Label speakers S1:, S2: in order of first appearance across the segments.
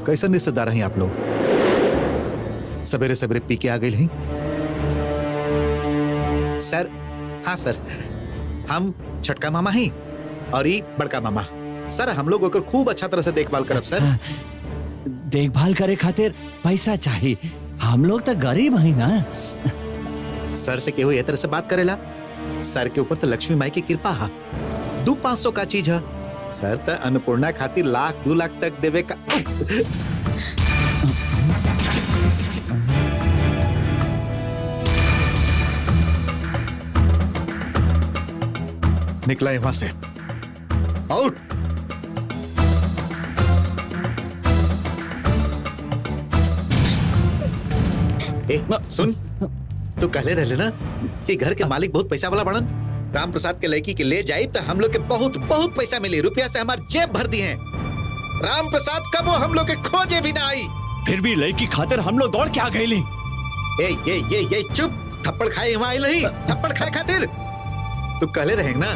S1: कैसन रिश्तेदार हैं आप लोग? सवेरे सवेरे पी के आ गए हैं? सर, हाँ सर, हम छटका मामा हैं और ये बड़का मामा। सर हम लोग ओकर खूब अच्छा तरह से देखभाल करब सर।
S2: देखभाल करे खातिर पैसा चाहिए, हम लोग तो गरीब हैं ना।
S1: सर से केहू ये तरह से बात करेला? सर के ऊपर तो लक्ष्मी माई की कृपा है। 200-500 का चीज है सर, तो अन्नपूर्णा खातिर 1-2 लाख तक देवे का। निकला है वहां से, आउट। सुन, तू कहले रहे ना कि घर के मालिक बहुत पैसा वाला बड़न। राम प्रसाद के लड़की के ले जाई तो हम लोग के बहुत बहुत पैसा मिली, रुपया से हमार जेब भर दी है। राम प्रसाद कब वो हम लोग के खोजे भी ना आई।
S2: फिर भी लड़की खातिर हम लोग दौड़ के आ गए।
S1: ये चुप, थप्पड़ खाए वहां आई नहीं, थप्पड़ खाए खातिर तू कहले रहे ना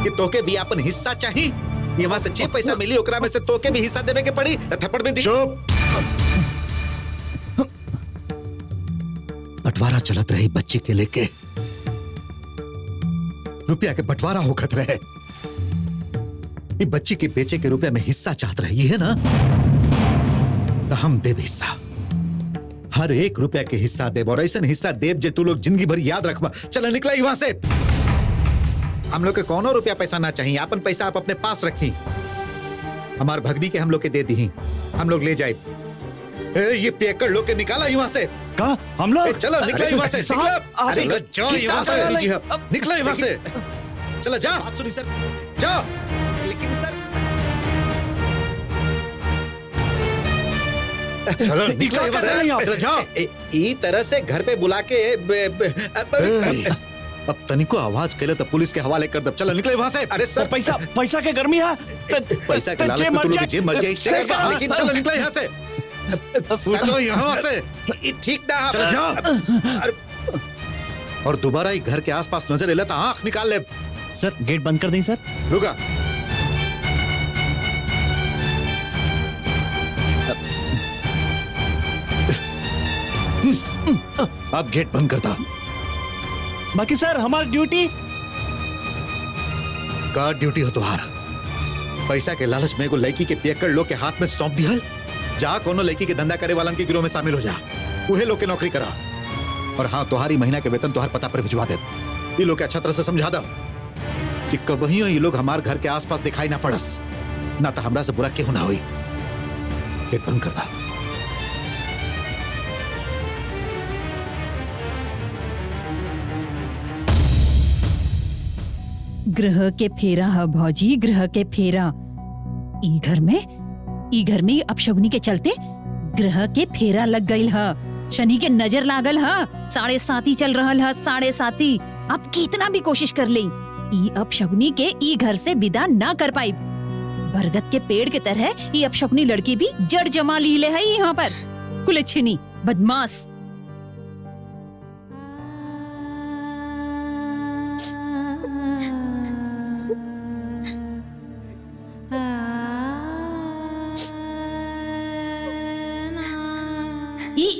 S1: कि तोके भी अपन हिस्सा चाहिए। ये वहां से जे पैसा मिली ओकरा में से तोके भी हिस्सा देवे के पड़ी, थप्पड़ में दी। चुप। बंटवारा चलत रही बच्ची के लेके, रुपया के बंटवारा होखत रहे। ये बच्ची के बेचे के रुपया में हिस्सा चाहत रही है ना, तो हम देव हिस्सा, हर एक रुपया के हिस्सा देव, और ऐसा हिस्सा देव जे तू लोग जिंदगी भर याद रखबा। चला निकला वहां से। हम लोग के कौनो रुपया पैसा ना चाहिए, अपन पैसा आप अपने पास रखी। हमार भगनी के हम लोग के दे दी, हम लोग ले जाए। ये पेकर लोग के निकाला वहां से।
S2: का हम लोग?
S1: चलो निकला वहां से, निकला जाओ वहां से, निकला वहां से, चलो जा। बात सुनी सर, जाओ। लेकिन सर चलो निकला वहां से, चलो जाओ। ई तरह से घर पे बुला के अब तनिको आवाज केले तो पुलिस के हवाले कर दब। चलो निकले वहां से। अरे सर
S2: पैसा के गर्मी है,
S1: पैसा के लालच में तू लोग जे मर जाए इससे करबा, लेकिन चलो निकले यहां से। चलो यहाँ से, ठीक ना। चलो जाओ। और दोबारा ही घर के आसपास नजर एला तो आंख निकाल ले।
S2: सर गेट बंद कर दें सर।
S1: रुका, अब गेट बंद करता।
S2: बाकी सर हमारी ड्यूटी
S1: का ड्यूटी हो तुहार। पैसा के लालच में एगो लड़की के पियक्कड़ लोग के हाथ में सौंप दिया। जा कोनो लड़की के धंधा करे वालन के गिरोह में शामिल हो जा, उहे लोग के नौकरी करा। और हाँ, तुम्हारी महीना के वेतन तुम्हारे पता पर भिजवा दे। ये लोग के अच्छा तरह से समझा दो कि कबहियों ये लोग हमारे घर के आसपास दिखाई ना पड़स, ना तो हमरा से बुरा क्यों ना हुई। गेट बंद कर दा।
S3: ग्रह के फेरा है भौजी, ग्रह के फेरा। ई घर में अपशगुनी के चलते ग्रह के फेरा लग गई है। शनि के नजर लागल है, 7.5 चल रहा है, 7.5। अब कितना भी कोशिश कर ले, ई अपशगुनी के ई घर से विदा ना कर पाई। बरगद के पेड़ के तरह ई अपशगुनी लड़की भी जड़ जमा ली ले है यहाँ पर। कुलच्छनी, बदमाश।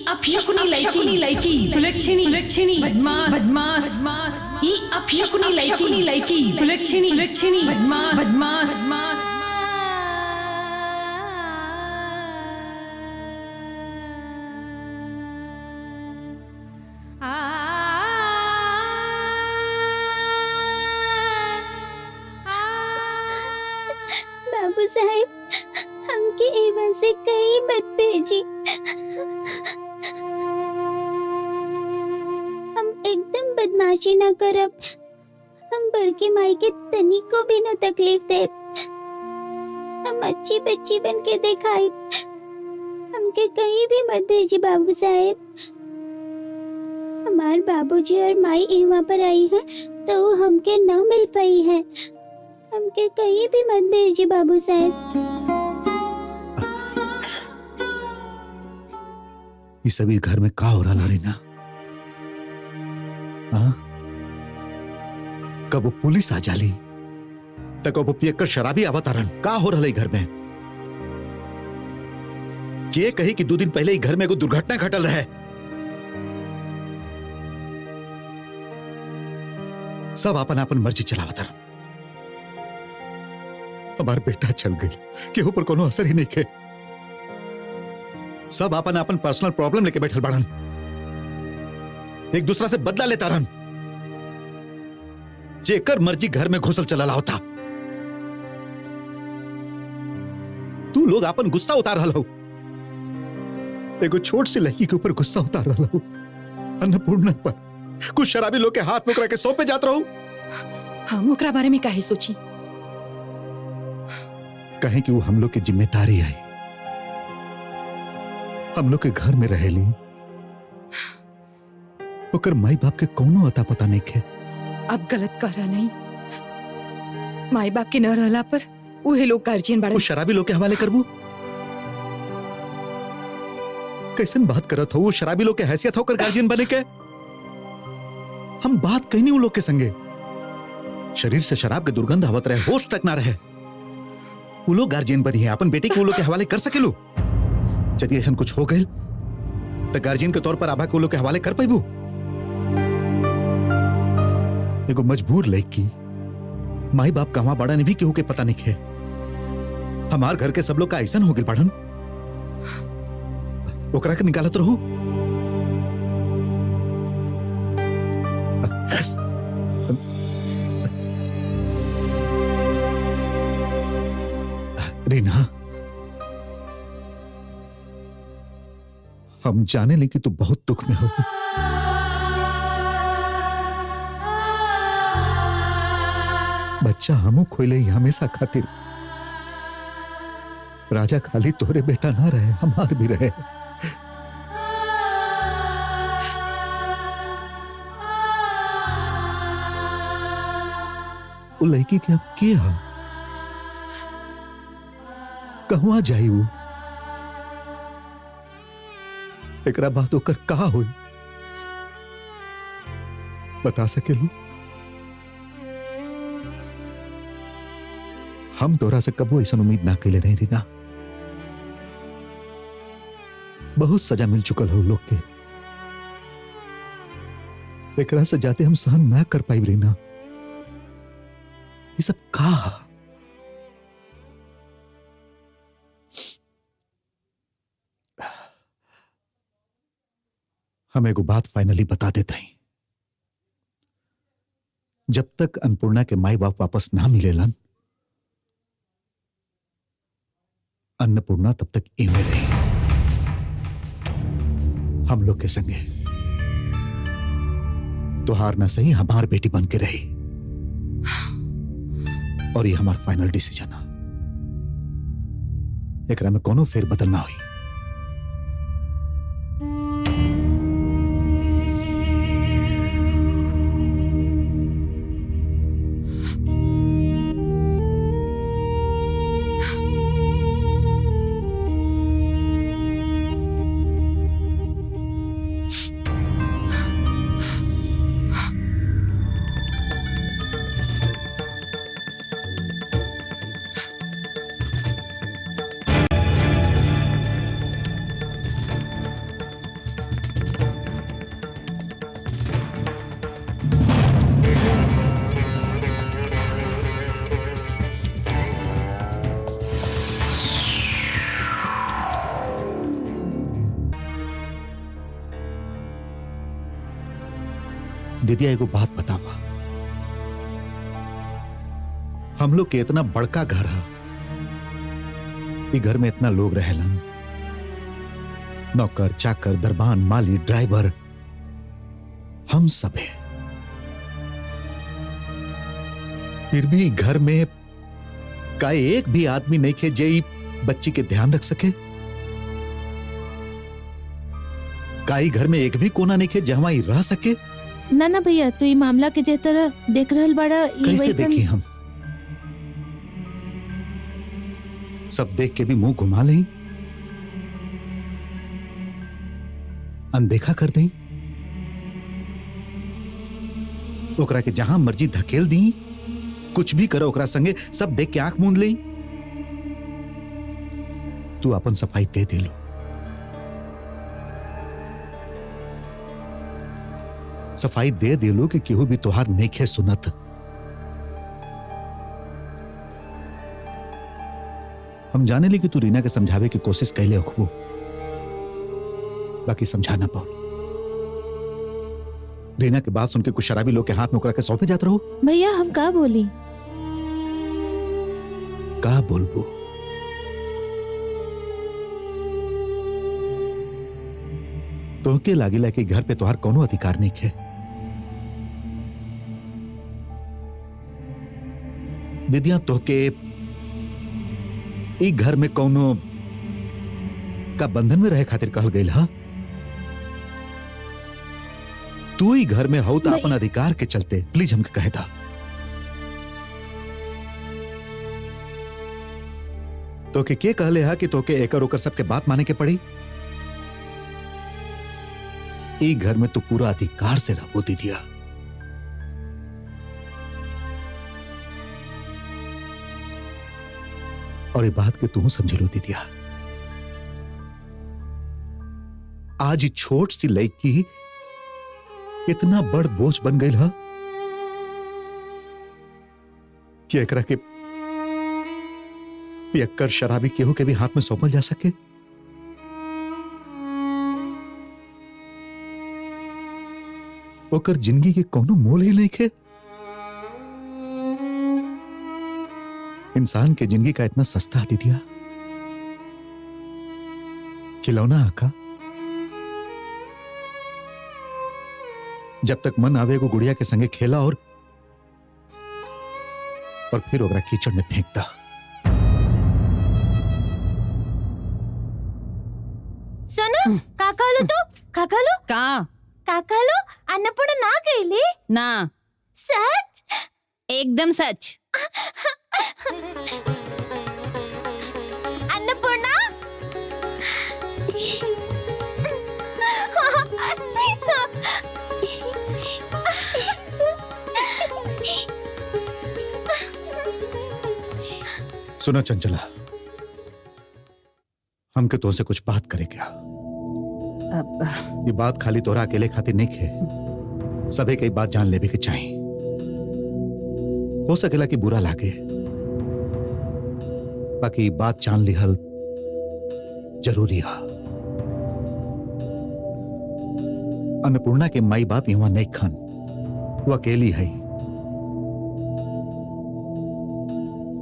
S3: अपशकुनी लड़की, कुलच्छनी, बदमाश। ई अपशकुनी लड़की, कुलच्छनी, बदमाश।
S4: बाबू साहेब, हमके एवन से कहीं मत भेजी। हम एकदम बदमाशी ना करब। हम बड़की माई के तनी को भी न तकलीफ दे। हम अच्छी बच्ची बन के दिखाई। हमके कहीं भी मत भेजी बाबू साहेब। हमार बाबूजी और माई यहाँ पर आई है तो हमके न मिल पाई है। हमके कहीं भी मत भेजी बाबू साहब।
S1: ये सभी घर में का हो रहा रीना? कब वो पुलिस आ जाली तक वो पियक्कड़ शराबी अवतारण का हो रहा घर में? के कही कि 2 दिन पहले ही घर में एगो दुर्घटना घटल रहे। सब अपन अपन मर्जी चलावत रहन। हमार बेटा चल गई, केहू पर कोनो असर ही नहीं के। सब अपन अपन पर्सनल प्रॉब्लम लेके बैठल बाड़न, एक दूसरा से बदला लेता रहन। जेकर मर्जी घर में घुसल चला होता। तू लोग अपन गुस्सा उतार रहा हो, एगो छोट सी लड़की के ऊपर गुस्सा उतार रहा हो। अन्नपूर्णा पर कुछ शराबी लोग के हाथ में के सौंपे जात रहो।
S5: हम ओकरा बारे में काहे सोची?
S1: कहें कि वो हम लोग की जिम्मेदारी है, हम लोग के घर में रहेली। ओकर माई बाप के कोनो अता पता नहीं खे।
S5: अब गलत कह रहा नहीं, माई बाप के न रहला पर उहे लोग गार्जियन बाड़े।
S1: वो शराबी लोग के हवाले करबू? कैसन बात करत हो? वो शराबी लोग के हैसियत होकर गार्जियन बने के? हम बात कहीं नहीं उन लोग के संगे। शरीर से शराब के दुर्गंध आवत रहे, होश तक ना रहे। वो लोग गार्जियन बनी है, अपन बेटे को वो लोग के हवाले कर सके लो। यदि ऐसा कुछ हो गए तो गार्जियन के तौर पर आभा को लोग के हवाले कर पाइबू? एगो मजबूर लड़की माई बाप कहवा बड़ा ने भी केहू के पता नहीं है। हमार घर के सब लोग का ऐसा हो गए पढ़न, ओकरा के निकालत रहो। रीना, हम जाने लें कि तू बहुत दुख में हो। बच्चा हमू खोले ही हमेशा खातिर। राजा खाली तोरे बेटा ना रहे, हमार भी रहे। वो लड़की के अब के हा? कहवा जाई वो? एकरा बात होकर कहा हुई बता सके लो? हम तोरा से कबो ऐसा उम्मीद ना कैले रहे रीना। बहुत सजा मिल चुकल हो लोग के, एकरा से जाते हम सहन ना कर पाई रीना। ये सब कहा? हम एगो बात फाइनली बता देते हैं। जब तक अन्नपूर्णा के माई बाप वापस ना मिलेलन, अन्नपूर्णा तब तक एमे रही, हम लोग के संगे। तुहार ना सही हमार बेटी बन के रही, और ये हमार फाइनल डिसीजन है। एकरा में कोनो फेर बदल ना हुई। दीदी एगो बात बतावा, हम लोग के इतना बड़का घर है, इस घर में इतना लोग रहेलन, नौकर चाकर दरबान माली ड्राइवर, हम सब है। फिर भी घर में का एक भी आदमी नहीं खे जे बच्ची के ध्यान रख सके? काई घर में एक भी कोना नहीं खे जहां ही रह सके?
S6: ना ना भैया, तो ये मामला के जे तरह देख रहल बड़ा,
S1: कैसे देखी हम? सब देख के भी मुंह घुमा लें, अनदेखा कर दें, ओकरा के जहां मर्जी धकेल दी, कुछ भी करो ओकरा संगे, सब देख के आंख मूंद ले। तू अपन सफाई दे लो। सफाई दे दिलू कि केहू भी तोहार नेखे सुनत। हम जाने ली कि तू रीना के समझावे की कोशिश कैले होखबू, बाकी समझा ना पाऊ। रीना के बात सुन के कुछ शराबी लोग के हाथ में ओकरा के सौंपे जात रहो।
S6: भैया हम का बोली?
S1: का बोलबू? तोहके लागिला कि घर पे तोहार कोनो अधिकार नहीं है। विद्या तोहके ई घर में कोनो का बंधन में रहे खातिर कहल गई हा। तू ही घर में हो तो अपन अधिकार के चलते प्लीज हमके कहे था। तोके के कहले हा कि तोके एकर ओकर सबके बात माने के पड़ी? ई घर में तू पूरा अधिकार से रहो दीदिया। और ये बात के तू समझ लो दीदिया। आज छोट सी लड़की इतना बड़ बोझ बन गई है कि एकरा के पियक्कर शराबी केहू के भी हाथ में सौंपल जा सके। ओकर जिंदगी के कोनो मोल ही नहीं खे। इंसान के जिंदगी का इतना सस्ता दीदिया। खिलौना आका, जब तक मन आवे को गुड़िया के संगे खेला और फिर ओकरा कीचड़ में फेंकता।
S4: सोनू का कहलो तू? का कहलो?
S3: का
S4: कहलो? अन्नपूर्णा ना गईली?
S3: ना,
S4: सच?
S3: एकदम सच।
S4: अन्नपूर्णा?
S1: सुनो चंचला, हमके तो से कुछ बात करे क्या? ये बात खाली तोरा अकेले खातिर नहीं है, सभी कई बात जान लेवे के चाहिए। हो सकेला कि बुरा लागे, बाकी बात जान लिहल जरूरी है। अन्नपूर्णा के माई बाप यहाँ नहीं खन, वो अकेली है।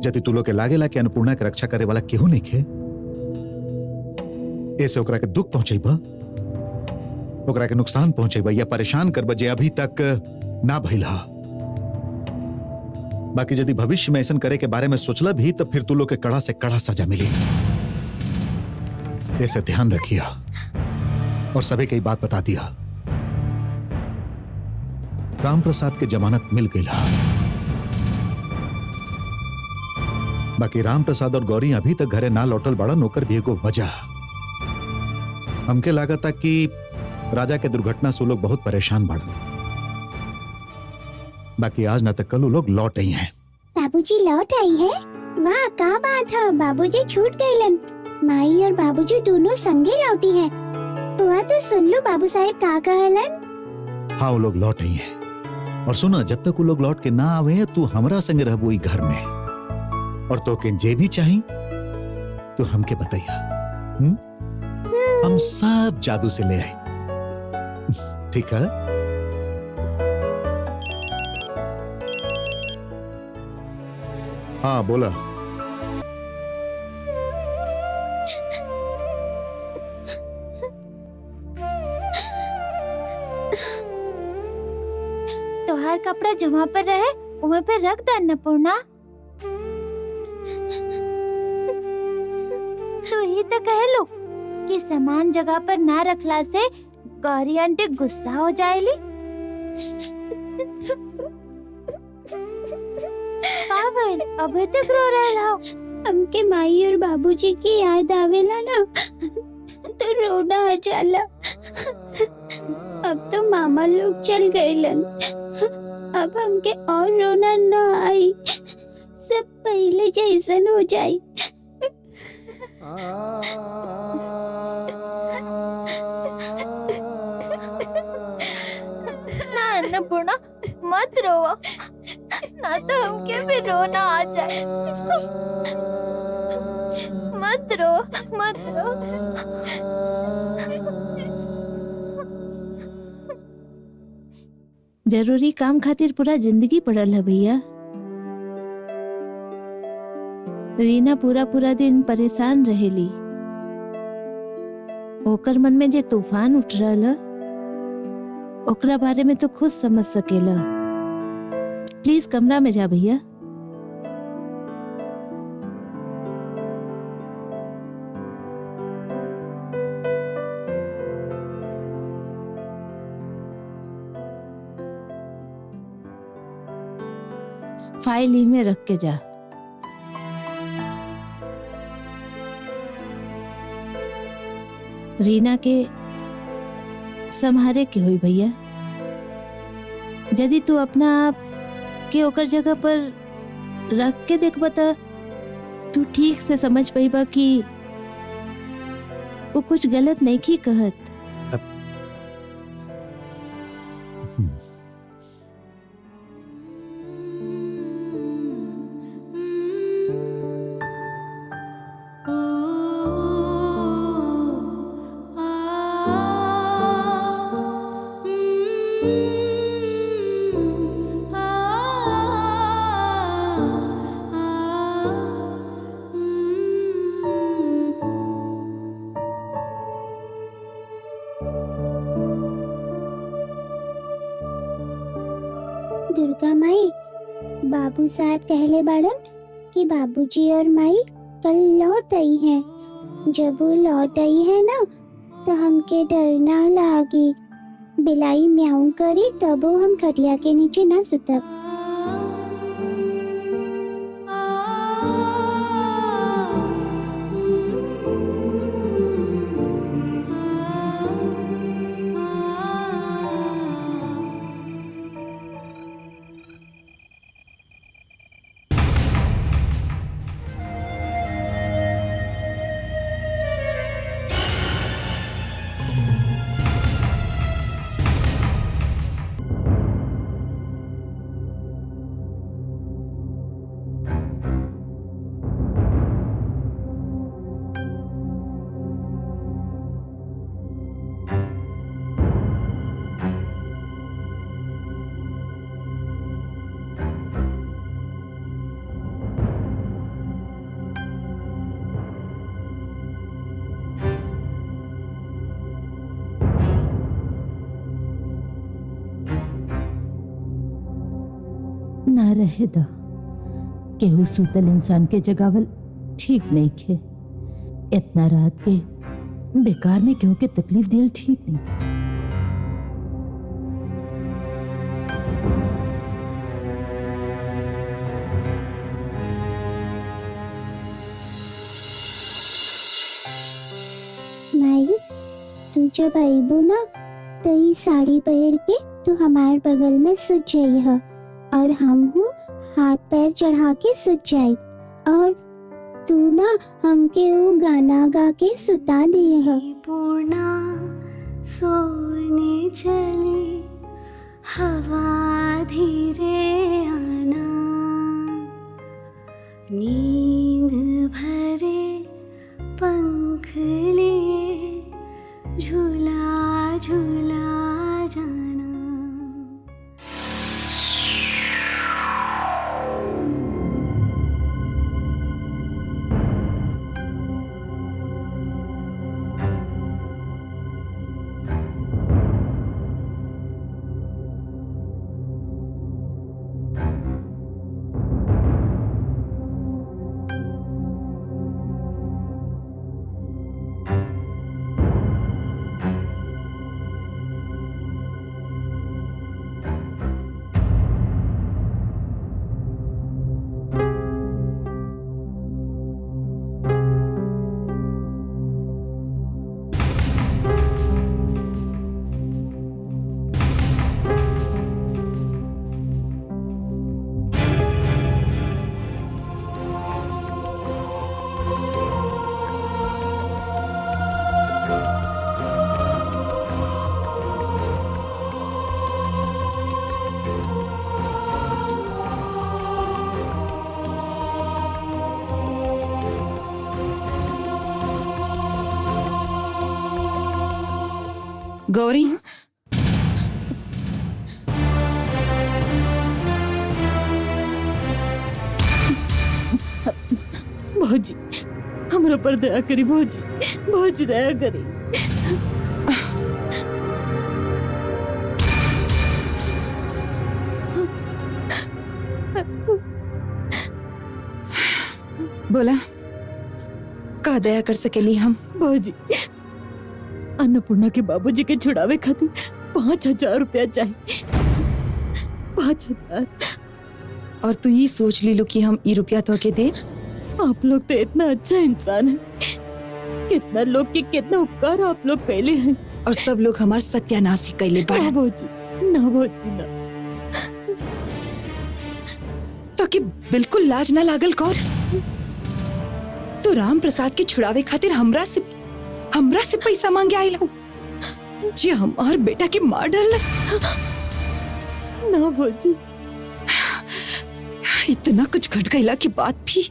S1: यदि तू लोग के लागेला कि अन्नपूर्णा के रक्षा करे वाला केहू नहीं खे, ऐसे ओकरा के दुख पहुंचेबा, ओकरा के नुकसान पहुंचेबा या परेशान करबा जे अभी तक ना भइल हा। बाकी यदि भविष्य में ऐसा करे के बारे में सोचला भी, तब फिर तू लोग के कड़ा से कड़ा सजा मिली। ऐसे ध्यान रखिया और सभी कई बात बता दिया। राम प्रसाद के जमानत मिल गई हा, बाकी राम प्रसाद और गौरी अभी तक घरे ना लौटल बड़ा। नौकर भी एगो वजह हमके लागता कि राजा के दुर्घटना से लोग बहुत परेशान बढ़। बाकी आज न तक कल वो लोग लौट आई हैं।
S4: बाबूजी लौट आई है? वाह, का बात है। बाबूजी छूट गईलन। माई और बाबूजी दोनों संगे लौटी है। हुआ तो सुन लो बाबू साहेब का कहलन।
S1: हाँ, वो लोग लौट आई हैं। और सुना, जब तक वो लोग लौट के ना आवे तू हमरा संगे रहबो ई घर में। और तो के जे भी चाही तो हमके बताइया। हम सब जादू से ले आए, ठीक है? हाँ बोला।
S4: तोहार कपड़ा जहाँ पर रहे वहाँ पे रख दे अन्नपूर्णा। तू ही तो कह लो कि समान जगह पर ना रखला से गौरी आंटी गुस्सा हो जाएली। पागल, अबे तक रो रहे हो। हमके माई और बाबूजी की याद आवेला ना तो रोना आ जाला। अब तो मामा लोग चल गएलन, अब हमके और रोना ना आई, सब पहले जैसन हो जाए। ना रोवा, ना तो हमके भी रोना आ जाए। मत रो, मत रो।
S6: जरूरी काम खातिर पूरा जिंदगी पड़ल है भैया। रीना पूरा पूरा दिन परेशान रहेली। ओकर मन में जे तूफान उठ रहल है, ओकरा बारे में तो खुद समझ सकेला। प्लीज कमरा में जा भैया। फाइल ही में रख के जा। रीना के संभारे के हुई भैया। यदि तू अपना आप के ओकर जगह पर रख के देखबा त तू ठीक से समझ पाइबा कि वो कुछ गलत नहीं की कहत।
S4: दुर्गा माई, बाबू साहब कहले बाड़न कि बाबूजी और माई कल लौट आई हैं। जब वो लौट आई है ना, तो हमके डर ना लागी। बिलाई म्याऊं करी तबो हम खटिया के नीचे ना सुतब।
S6: ना रहे द केहू सुतल इंसान के जगावल ठीक नहीं खे। इतना रात के बेकार में केहू के तकलीफ दिल ठीक नहीं खे।
S4: माई, तू जब आईबू ना तो ई साड़ी पहन के तू हमार बगल में सुत जाई है, और हम हूँ हाथ पैर चढ़ा के सुत जाए, और तू ना हमके वो गाना गा के सुता दिए है। पूर्णा सोने चली, हवा धीरे आना, नींद भरे पंख लिए झूला झूला जाना।
S5: गौरी,
S7: भौजी हमरा पर दया करी भौजी, भौजी दया करी।
S5: बोला का दया कर सकेली हम?
S7: भौजी अन्नपूर्णा के बाबूजी के छुड़ावे खातिर 5,000 रुपया चाहिए। 5,000।
S5: और तू ये सोच ली लो कि हम ई रुपया तो के दे?
S7: आप लोग तो इतना अच्छा इंसान है, कितना लोग के कितना उपकार आप लोग कैले हैं।
S5: और सब लोग हमार सत्यानाशी कैले
S7: ना
S5: बड़ा।
S7: भौजी, ना भौजी ना।
S5: तो कि बिल्कुल लाज ना लागल कौर? तो राम प्रसाद के छुड़ावे खातिर हमरा से पैसा मांगे आइल हो, जी हमार बेटा के मार डालस।
S7: ना भौजी,
S5: इतना कुछ घट गईला के बाद भी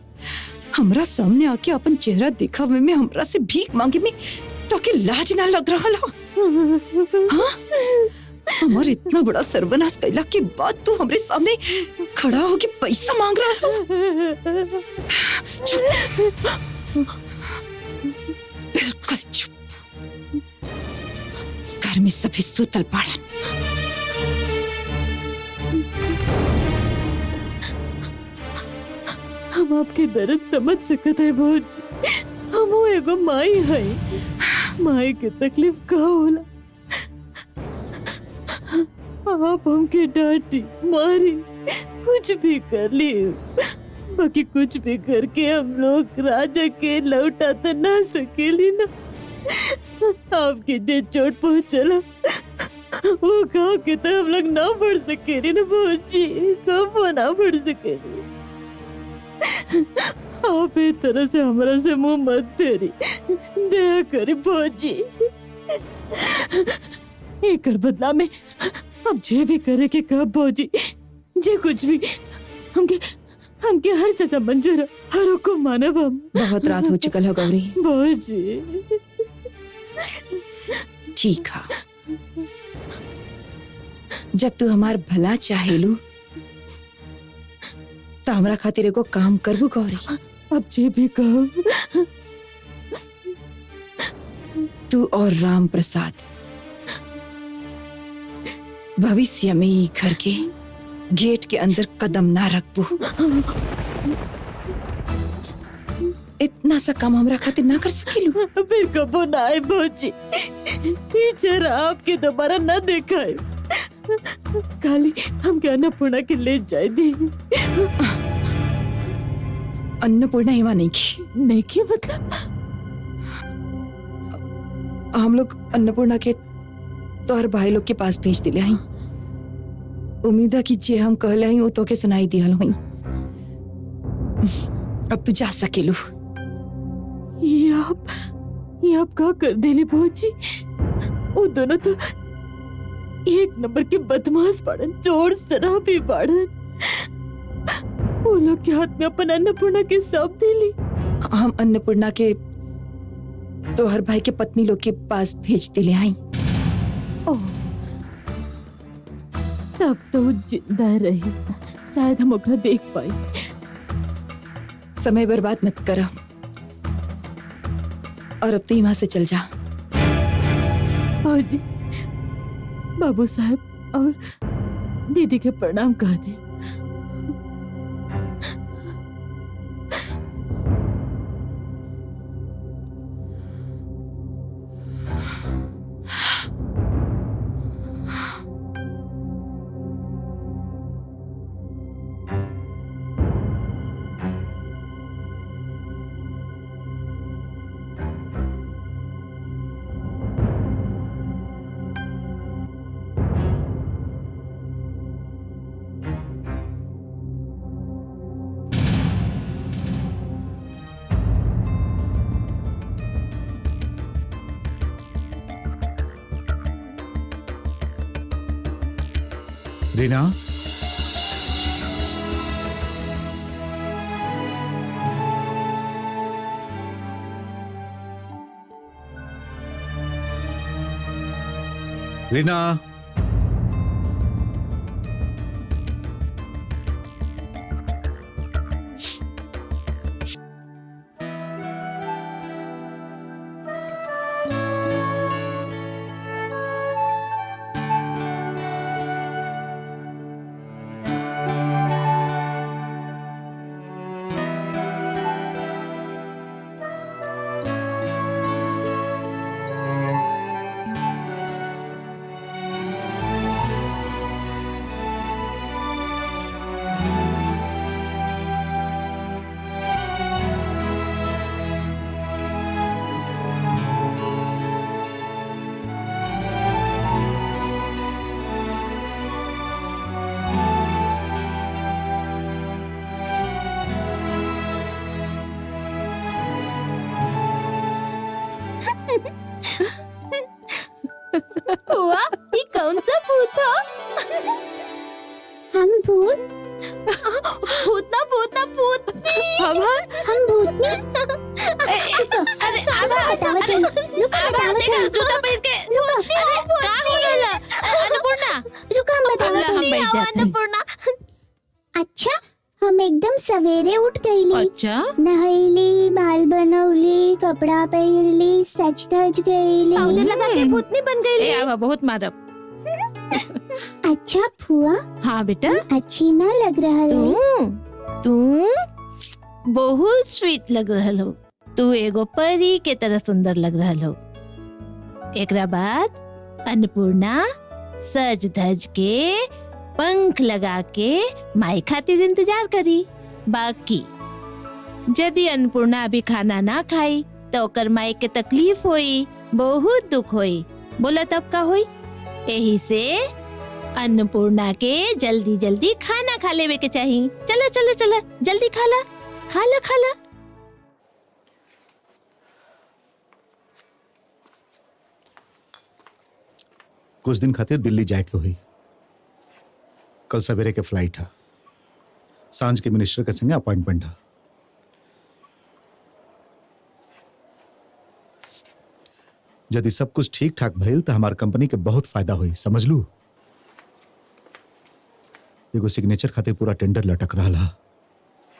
S5: हमरा सामने आके अपन चेहरा दिखावे में हमरा से भीख मांगे में तो के लाज ना लग रहा हो? हाँ? हमार इतना बड़ा सर्वनाश कैला के बाद तू हमरे सामने खड़ा होके पैसा मांग रहा हो? चुप, बिल्कुल चुप। घर में सभी सुतल पाड़न।
S7: हम आपके दर्द समझ सकत है भौजी। हम एगो माई है, माई के तकलीफ का होला। आप हमके डांटी मारी कुछ भी कर ली, बाकी कुछ भी करके हम लोग राजा के लौटा तो ना सकेली ना। आपके जे चोट पहुंचला वो गाँव के तो हम लोग ना पढ़ सकेली ना भौजी, कब वो ना पढ़ सकेली। आप इस तरह से हमारा से मुंह मत फेरी, दया करी भौजी। एकर बदला में अब जे भी करे के कब भौजी, जे कुछ भी हमके हर जैसा मंजूर है, हर हुक्म मानब हम।
S5: बहुत रात हो चुकल है गौरी।
S7: भौजी
S5: ठीक है, जब तू हमार भला चाहेलू तो हमरा खातिर एगो काम करबू गौरी।
S7: अब जे भी कहो।
S5: तू और राम प्रसाद भविष्य में ही घर के गेट के अंदर कदम ना रखबू। इतना सा काम हमरा खातिर ना कर सकेलू?
S7: फिर कबो ना आए भौजी, ये चेहरा आपके दोबारा ना देखा है। खाली हमके अन्नपूर्णा के ले जाए दी।
S5: अन्नपूर्णा इवा नहीं की?
S7: नहीं की मतलब?
S5: हम लोग अन्नपूर्णा के तोहर भाई लोग के पास भेज दिले हई। उम्मीद है कि जे हम कहले हई वो तो के सुनाई दिहल हई। अब तू जा सकेलू।
S7: ये आप का कर देली भौजी? वो दोनों तो एक नंबर के बदमाश बाड़न, चोर शराबी बाड़न। वो लोग के हाथ में अपन अन्नपूर्णा के सौंप देली।
S5: हम अन्नपूर्णा के तोहर भाई के पत्नी लोग के पास भेज दिले हई।
S7: ओह, तब तो वो जिंदा रही, शायद हम ओकरा देख पाई।
S5: समय बर्बाद मत करा और अब तू यहाँ से चल जा।
S7: भौजी, बाबू साहब और दीदी के प्रणाम कह दे।
S1: रीना, रीना,
S4: हुआ ये कौन सा भूत था? हम भूत? भूतनी। हम भूतनी। अरे जूता पहन के अन्नपूर्णा रुको हम बैठ जाते हैं। अच्छा हम एकदम सवेरे उठ गईली।
S7: अच्छा
S4: नहैली, बाल बनौली, कपड़ा पहनली, सच धज गईली। पाउडर लगा के भूतनी बन गईली।
S7: ए आवा बहुत मारब।
S4: अच्छा फुआ,
S7: हाँ बेटा,
S4: अच्छी ना लग रहा है।
S7: तू बहुत स्वीट लग रहल हो। तू एगो परी के तरह सुंदर लग रहल हो। एकरा बाद अन्नपूर्णा सज धज के पंख लगा के माई खातिर इंतजार करी। बाकी यदि अन्नपूर्णा अभी खाना ना खाई तो ओकर माई के तकलीफ होई, बहुत दुख होई। बोला तब का होई? यही से अन्नपूर्णा के जल्दी जल्दी खाना खा लेवे के चाहिए। चला चला चला जल्दी खाला खाला खाला।
S1: कुछ दिन खातिर दिल्ली जाए के हुई। कल सवेरे के फ्लाइट है। सांझ के मिनिस्टर के संगे अपॉइंटमेंट है। यदि सब कुछ ठीक ठाक भइल तो हमार कंपनी के बहुत फायदा हुई, समझ लू। एगो सिग्नेचर खातिर पूरा टेंडर लटक रहा है,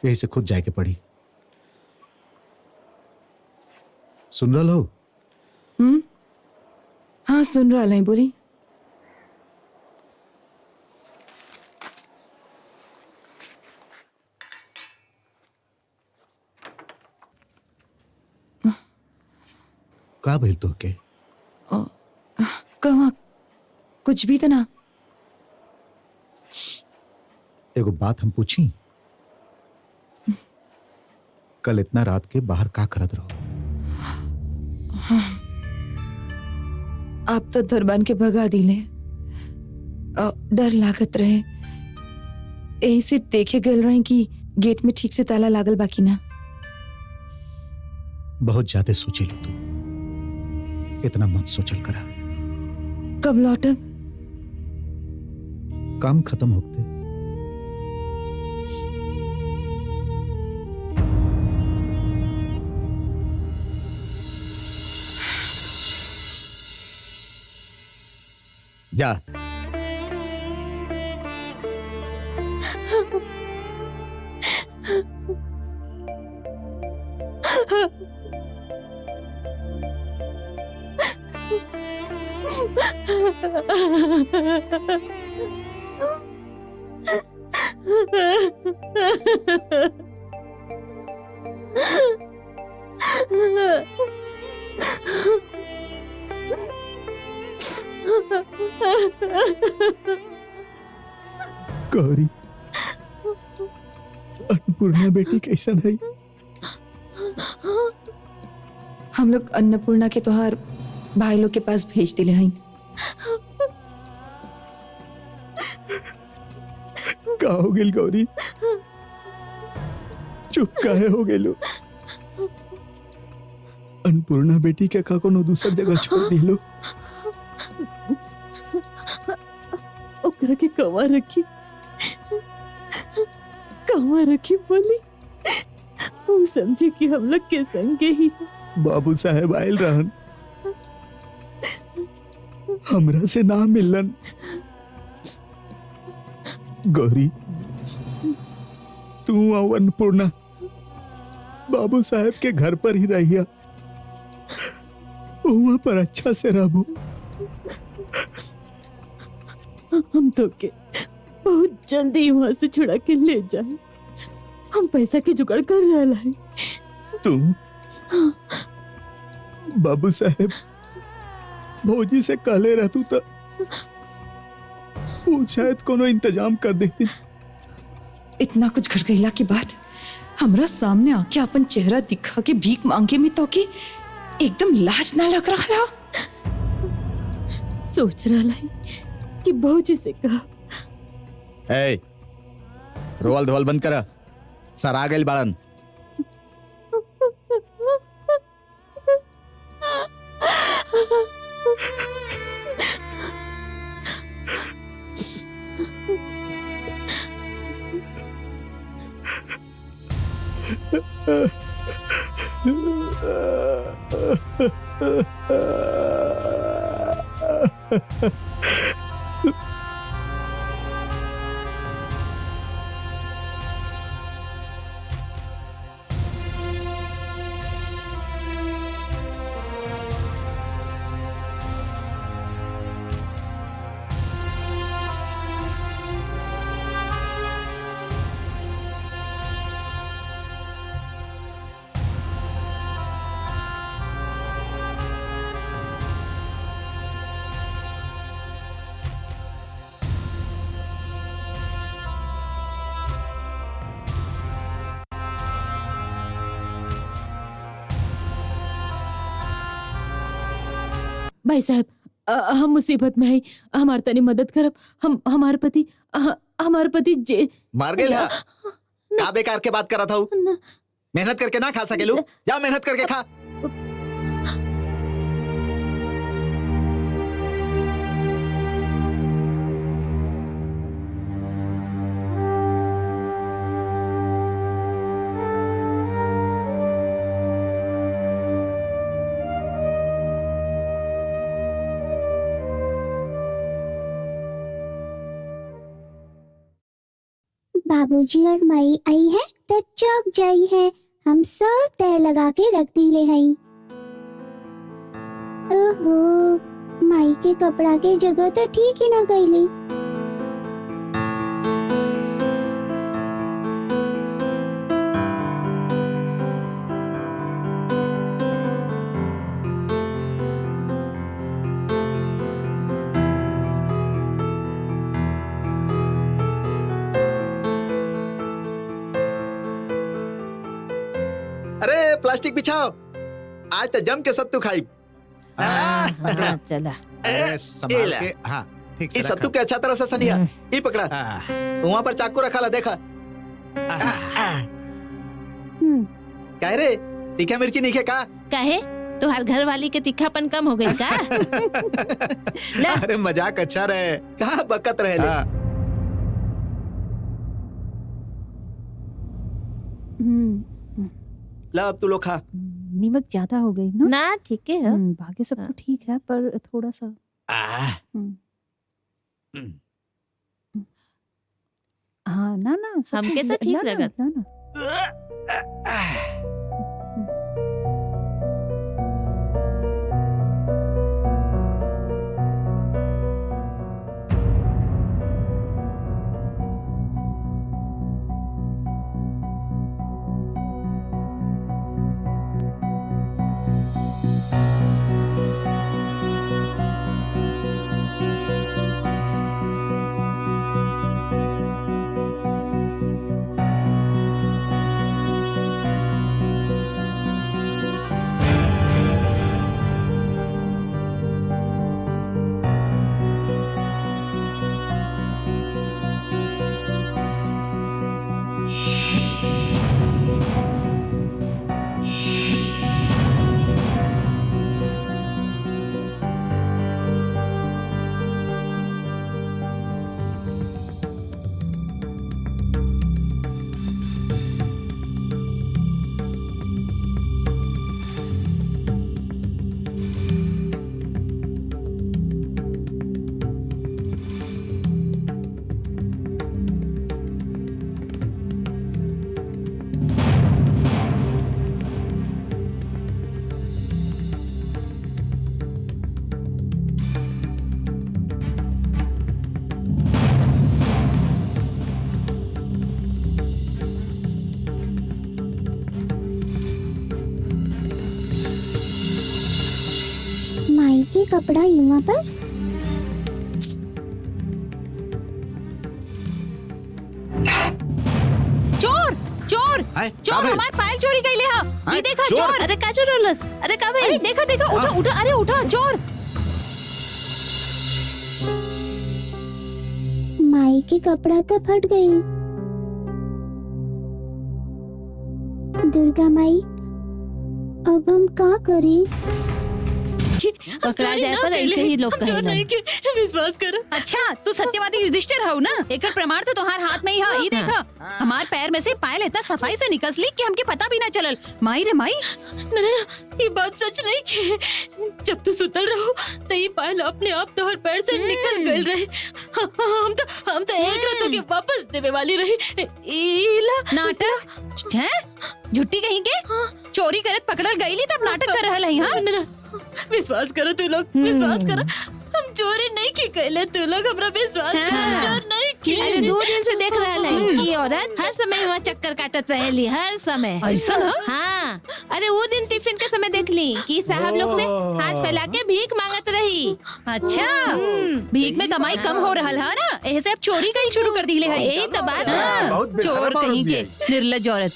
S1: यही से खुद जाए के पड़ी। सुन रहा हो?
S5: हाँ सुन रहा है, बोली।
S1: का भइल तो के?
S5: कहाँ कुछ भी तो ना।
S1: एगो बात हम पूछी, कल इतना रात के बाहर का करत रहो?
S5: आप तो दरबान के भगा दिले। डर लागत रहे, यही से देखे गल रहे कि गेट में ठीक से ताला लागल बाकी ना।
S1: बहुत ज्यादा सोचे लो तू, इतना मत सोचल करा।
S5: कब लौटब?
S1: काम खत्म होते। जा। गौरी, अन्नपूर्णा बेटी कैसन है?
S5: हम लोग अन्नपूर्णा के तोहार भाई लोग के पास भेज दिले हैं।
S1: का हो गेल गौरी? चुप काहे हो गेलो? अन्नपूर्णा बेटी के का कोनो दूसर जगह छोड़ दिलो?
S7: ओकरा के कवा रखी बोली। वो समझे कि हम लोग के संगे ही।
S1: बाबू साहेब आयल रहन,
S8: हमरा से ना मिलन। गौरी, तू और अन्नपूर्णा बाबू साहब के घर पर ही रहिया, वहां पर अच्छा से रहबो।
S7: हम तो के बहुत जल्दी वहां से छुड़ा के ले जाए। हम पैसा के जुगाड़ कर रहा है।
S8: तू बाबू साहब भौजी से कहले रहतू तो वो शायद कोनो इंतजाम कर देती।
S5: इतना कुछ घट गईला के बाद हमरा सामने आके अपन चेहरा दिखा के भीख मांगे में तो के एकदम लाज ना लग रहा।
S7: सोच रहा है कि भौजी से कहा।
S8: ए, रोवल धोवल बंद करा, सर आ गइल बाड़न।
S7: भाई साहब, हम मुसीबत में है। हमार तनी मदद करब। हम हमार पति जे
S8: मार गइल है। का बेकार के बात करा था। मेहनत करके ना खा सकेलू, जा मेहनत करके खा।
S4: बाबूजी और माई आई है तो चौक जाई है। हम सब तय लगा के रख दिले हई। ओहो, माई के कपड़ा के जगह तो ठीक ही ना गईली।
S8: अरे प्लास्टिक बिछाओ, आज तो जम के सत्तू खाई।
S6: हाँ, चला।
S1: अरे संभाल के, हाँ ठीक से
S8: इस सत्तू
S1: रखा।
S8: के अच्छा तरह से सनिया। ये पकड़ा, वहाँ पर चाकू रखा ला, देखा। कह रे तीखा मिर्ची नहीं खे का?
S6: काहे तुहार घर वाली के तीखापन कम हो गई का?
S1: अरे मजाक अच्छा रहे।
S8: कहाँ बकत रहे ले।
S1: हाँ।
S8: ला अब तू लोग खा।
S3: नीमक ज्यादा हो गई ना?
S6: ना ठीक है।
S3: बाकी सब तो ठीक है, पर थोड़ा सा। हाँ ना ना, सब
S6: हमके तो ठीक लगत।
S3: ना ना।
S4: माई के कपड़ा यहाँ पर?
S3: चोर चोर
S1: हाय,
S3: चोर
S1: काबिल।
S3: हमार फाइल चोरी कैले हा। ये
S1: हाय,
S3: देखा
S1: चोर।
S3: चोर।
S7: अरे का चोरलस? अरे का
S3: अरे देखा देखा उठा
S1: हाँ।
S3: उठा अरे उठा चोर।
S4: माई के कपड़ा तो फट गई। दुर्गा माई, अब हम का करी?
S7: पकड़ा जाए पर ऐसे ही लोग
S5: चोर नहीं
S7: कहेला।
S5: के विश्वास कर।
S3: अच्छा तू सत्यवादी युधिष्ठिर हो ना? एकर प्रमाण तो तुम्हार हाथ में ही है। ई देखा हमार पैर में से पायल इतना सफाई से निकसली कि हमके पता भी ना चलल। माई रे माई,
S5: ना ये बात सच नहीं के। जब तू सुतल रहो तो ये पायल अपने आप तोहर पैर से निकल गई रहे। हम तो एक रात के वापस देवे वाली रही। इला
S3: नाटक है झुट्टी कहीं के? चोरी करत पकड़ल गईली तब नाटक कर रहल है। हाँ
S5: ना, विश्वास करो तू लोग, विश्वास करो। हम चोरी नहीं की कहले, तू लोग हमरा विश्वास करो।
S7: हाँ।
S5: चोर नहीं की।
S7: अरे 2 दिन से देख रहा है कि औरत हर समय वहाँ चक्कर काटत रहेली, हर समय।
S3: ऐसा ना?
S7: हाँ, अरे वो दिन टिफिन के समय देख ली कि साहब लोग से हाथ फैला के भीख मांगत रही।
S3: अच्छा भीख में कमाई कम हो रहल है ना, ऐसे अब चोरी कहीं शुरू कर दिले है।
S7: यही तो बात है।
S3: हाँ,
S8: बहुत बेशरम
S3: चोर
S8: औरत
S3: कहीं
S8: भी
S3: के
S8: है।
S3: निर्लज औरत।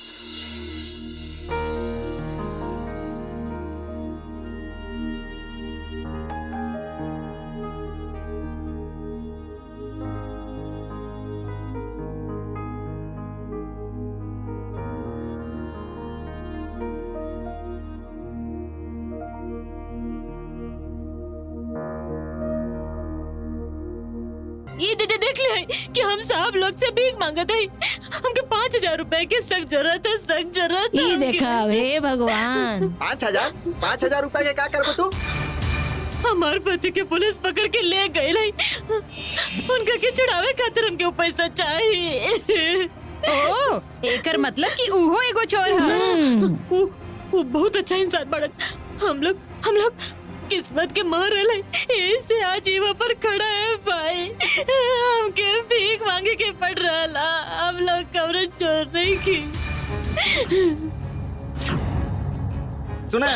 S5: ये देख ले कि हम साहब लोग से भीख मांगत रही। हमके 5000 रुपए की सख्त जरूरत है, सख्त जरूरत है।
S7: ये
S5: हमके।
S7: देखा हे भगवान।
S8: 5,000 रुपए के क्या करबो तू?
S5: हमार पति के पुलिस पकड़ के ले गई रही। उनका के छुड़ावे खातिर हमके वो पैसा चाहिए।
S3: ओ एकर मतलब कि उहो एगो चोर है।
S5: वो बहुत अच्छा इंसान बड़न। हम लोग किस्मत के मार रहे ऐसे आज ही वहाँ पर खड़ा है भाई। हमके भीख मांगे के पड़ रहा। हम लोग कब्र चोर नहीं की।
S8: सुना,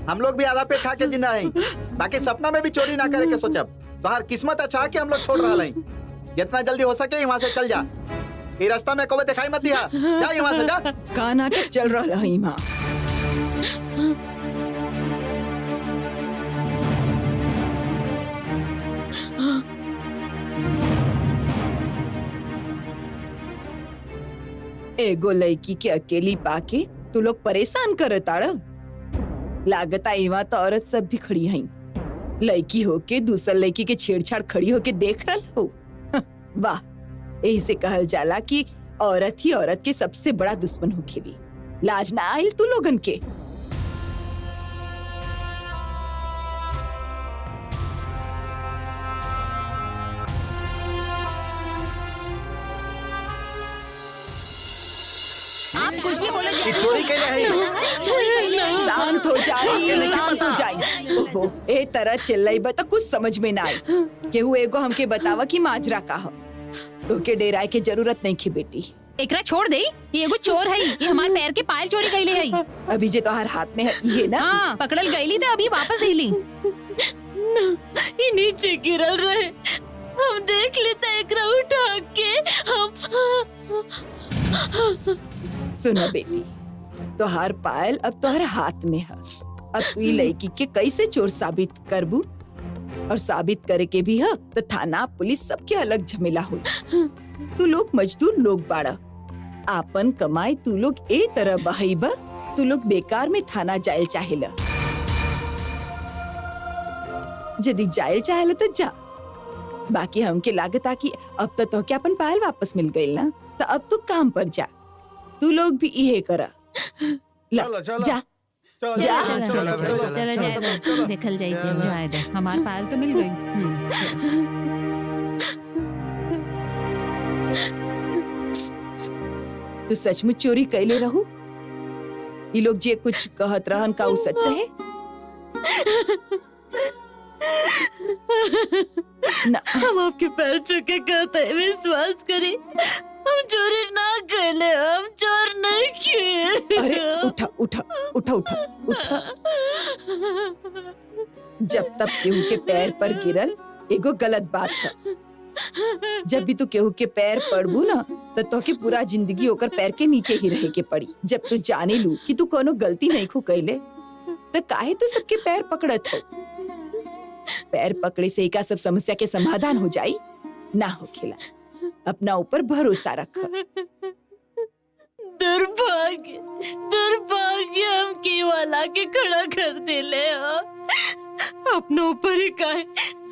S8: हम लोग भी आधा पेट खा के जिंदा हैं। बाकी सपना में भी चोरी ना करे के सोचब। तोहार किस्मत अच्छा है कि हम लोग छोड़ रहा हैं। जितना जल्दी हो सके यहाँ से चल जा। ये रास्ता में कभी दिखाई मत दिया। जा यहाँ से जा।
S5: का नाटक चल रहा है माँ। एगो लड़की के अकेली पाके तू लोग परेशान करे ताड़। लागता इवा तो औरत सब भी खड़ी हैं। लड़की होके दूसर लड़की के छेड़छाड़ खड़ी होके देख रहा हो। वाह, यही से कहल जाला कि औरत ही औरत के सबसे बड़ा दुश्मन होखेली। लाज ना आइल तू लोगन के?
S3: आप कुछ भी बोले
S8: ये चोरी के लिए है।
S5: शांत हो जाई, शांत हो जाई। ओहो, ए तरह चिल्लाई बता कुछ समझ में ना आई। केहू एगो हमके बतावा कि माजरा का हो। तोके डेराय के जरूरत नहीं थी बेटी।
S3: एकरा छोड़ दे, ये एगो चोर है। ये हमार पैर के पायल चोरी कैले है।
S5: अभी जे तोहार हाथ में है ये ना।
S3: हाँ पकड़ल गईली तो अभी वापस दिली।
S5: ये नीचे गिरल रहे। हम देख लेते एकरा उठा के। हम सुनो बेटी, तोहार पायल अब तोहर हाथ में है। अब तू ई लड़की के कैसे चोर साबित करबू? और साबित करे के भी है तो थाना पुलिस सबके अलग झमेला हो। तू लोग मजदूर लोग बाड़ा। आपन कमाई तू लोग ए तरह बहाइबा। तू लोग बेकार में थाना जायल चाहेला। यदि जायल चाहेला तो जा। बाकी हमके लागता कि अब तो क्या अपन पायल वापस मिल गई ना, तो अब तू काम पर जा। तू लोग भी इहे करा। ला, जा जा।
S7: चलो जाए देखल जाए।
S3: जाए दे, हमार पायल तो मिल गई।
S5: तू सचमुच चोरी कैले रहू? ये लोग जे कुछ कहत रहन का उ सच रहे? ना, हम आपके पैर छू के कहते हैं, विश्वास करें। हम
S7: हम चोरी ना करले, हम चोर नहीं किए।
S5: अरे उठा उठा उठा उठा उठा। जब तक केहू के पैर पर गिरल एगो गलत बात है। जब भी तू केहू के पैर पड़बू ना तो तोके पूरा जिंदगी ओकर पैर के नीचे ही रहे के पड़ी। जब तू जाने लू कि तू कोनो गलती नहीं खो कैले तो काहे तू सबके पैर पकड़त हो। पैर पकड़े से एका सब समस्या के समाधान हो जाई ना हो खेला। अपना ऊपर भरोसा रख।
S7: दुर्भाग्य, दुर्भाग्य हम के वाला के खड़ा कर देले हो। अपने ऊपर ही काहे,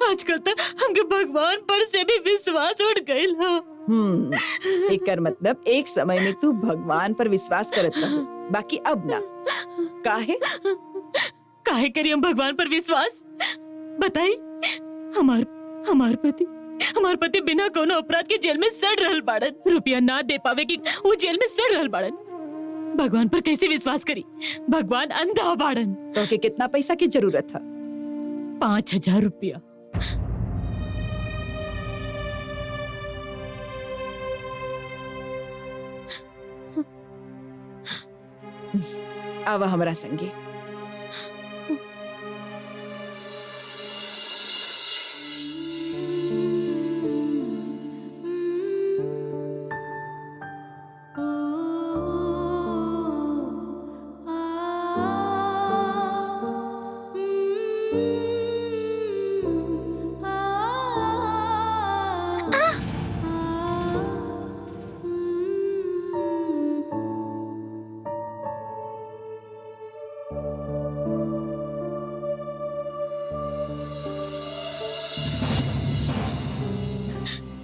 S7: आजकल तो हमके भगवान पर से भी विश्वास उठ गइल हो।
S5: एकर मतलब एक समय में तू भगवान पर विश्वास करत रहो, बाकी अब ना।
S7: काहे करी हम भगवान पर विश्वास? बताई। हमार पति बिना कोनो अपराध के जेल में सड़ रहल बाड़न। रुपया ना दे पावे कि वो जेल में सड़ रहल बाड़न। भगवान पर कैसे विश्वास करी? भगवान अंधा बाड़न।
S5: तो के कितना पैसा की जरूरत है?
S7: 5,000 रुपया।
S5: आवा हमरा संगे।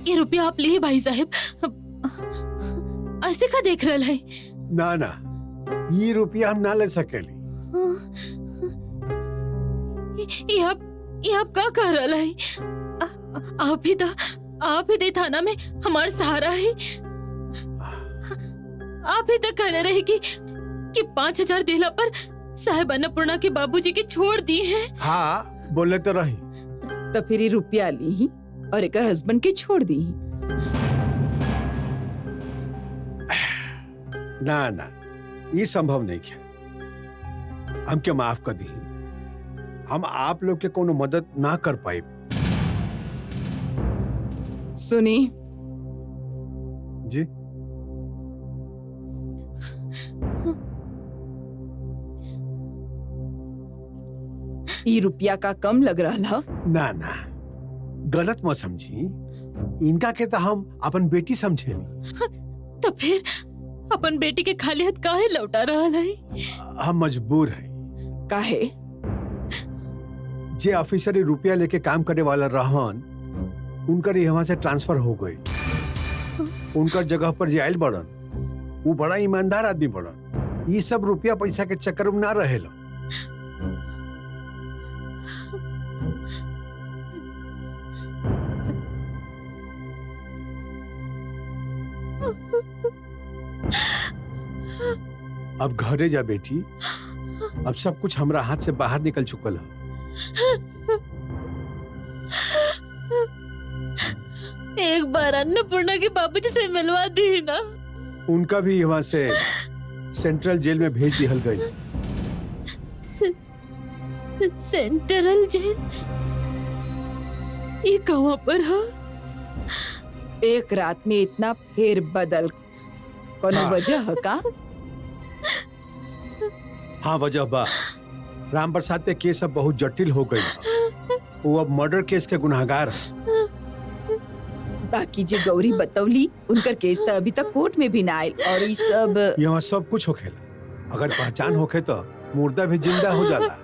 S7: ये रुपया आप ले भाई साहब। ऐसे का देख रहा है?
S9: ना ना, ये रुपया हम ना ले सकेली।
S7: ये आप का कह रहा है? आप ही थाना में हमार सहारा है। आप ही तक कह रहे कि 5,000 देला पर साहेब अन्नपूर्णा के बाबूजी के छोड़ दी है।
S9: हाँ बोले तो रही।
S5: तो फिर ये रुपया ली और एक हस्बैंड के छोड़ दी।
S9: ना ना, ये संभव नहीं है। हमके माफ कर दी। हम आप लोग के कोनो मदद ना कर पाए।
S5: सुनी
S9: जी,
S5: ये रुपया का कम लग रहा।
S9: ना ना, गलत मत समझी। इनका के तो हम अपन बेटी समझेली।
S7: तो फिर अपन बेटी के खाली हाथ काहे लौटा रहा है?
S9: हम मजबूर हैं।
S5: काहे?
S9: जे ऑफिसर रुपया लेके काम करे वाला रहन, उनकर यहाँ से ट्रांसफर हो गई। उनकर जगह पर जे आयल बड़न, वो बड़ा ईमानदार आदमी बड़न। ये सब रुपया पैसा के चक्कर में ना रहेला। अब घरे जा बेटी। अब सब कुछ हमरा हाथ से बाहर निकल चुकल है।
S7: एक बार अन्नपूर्णा के बाबूजी से मिलवा दी ना।
S9: उनका भी यहाँ से सेंट्रल जेल में भेज दिया गई।
S7: सेंट्रल जेल? ये कहाँ पर है?
S5: एक रात में इतना फेर बदल, कोनो वजह है का?
S9: हाँ वजह बा। राम प्रसाद के केस अब बहुत जटिल हो गई। वो अब मर्डर केस के गुनाहगार है।
S5: बाकी जे गौरी बतौली, उनकर केस तो अभी तक कोर्ट में भी ना आयल। और ये सब
S9: यहाँ सब कुछ होखेला। अगर पहचान होखे तो मुर्दा भी जिंदा हो जाला।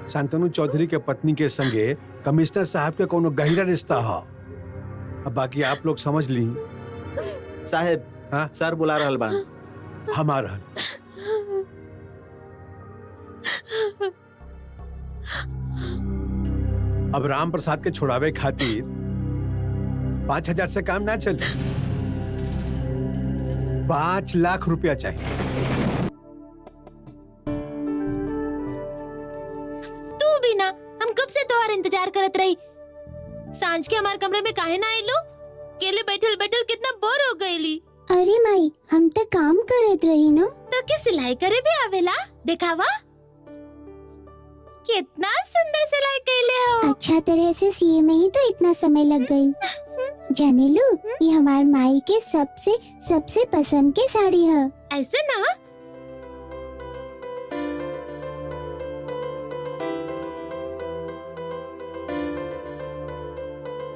S9: शांतनु चौधरी के पत्नी के संगे कमिश्नर साहब के कोनो गहरा रिश्ता है। अब बाकी आप लोग समझ ली।
S8: साहेब,
S9: हाँ?
S8: सर बुला रहल बा।
S9: हमारा अब राम प्रसाद के छुड़ावे खातिर 5,000 से काम ना चले। 5 लाख रुपया चाहिए।
S4: तू भी ना, हम कब से तोहार इंतजार करत रही। सांझ के हमारे कमरे में काहे ना आइलो? अकेले बैठल बैठल कितना बोर हो गईली। अरे माई, हम तो काम करत रही न।
S10: तो के सिलाई करे भी आवेला? दिखावा कितना सुंदर सिलाई कैले हो।
S4: अच्छा तरह से सिए में ही तो इतना समय लग गई। जाने लो, ये हमार माई के सबसे सबसे पसंद के साड़ी है।
S10: ऐसे ना?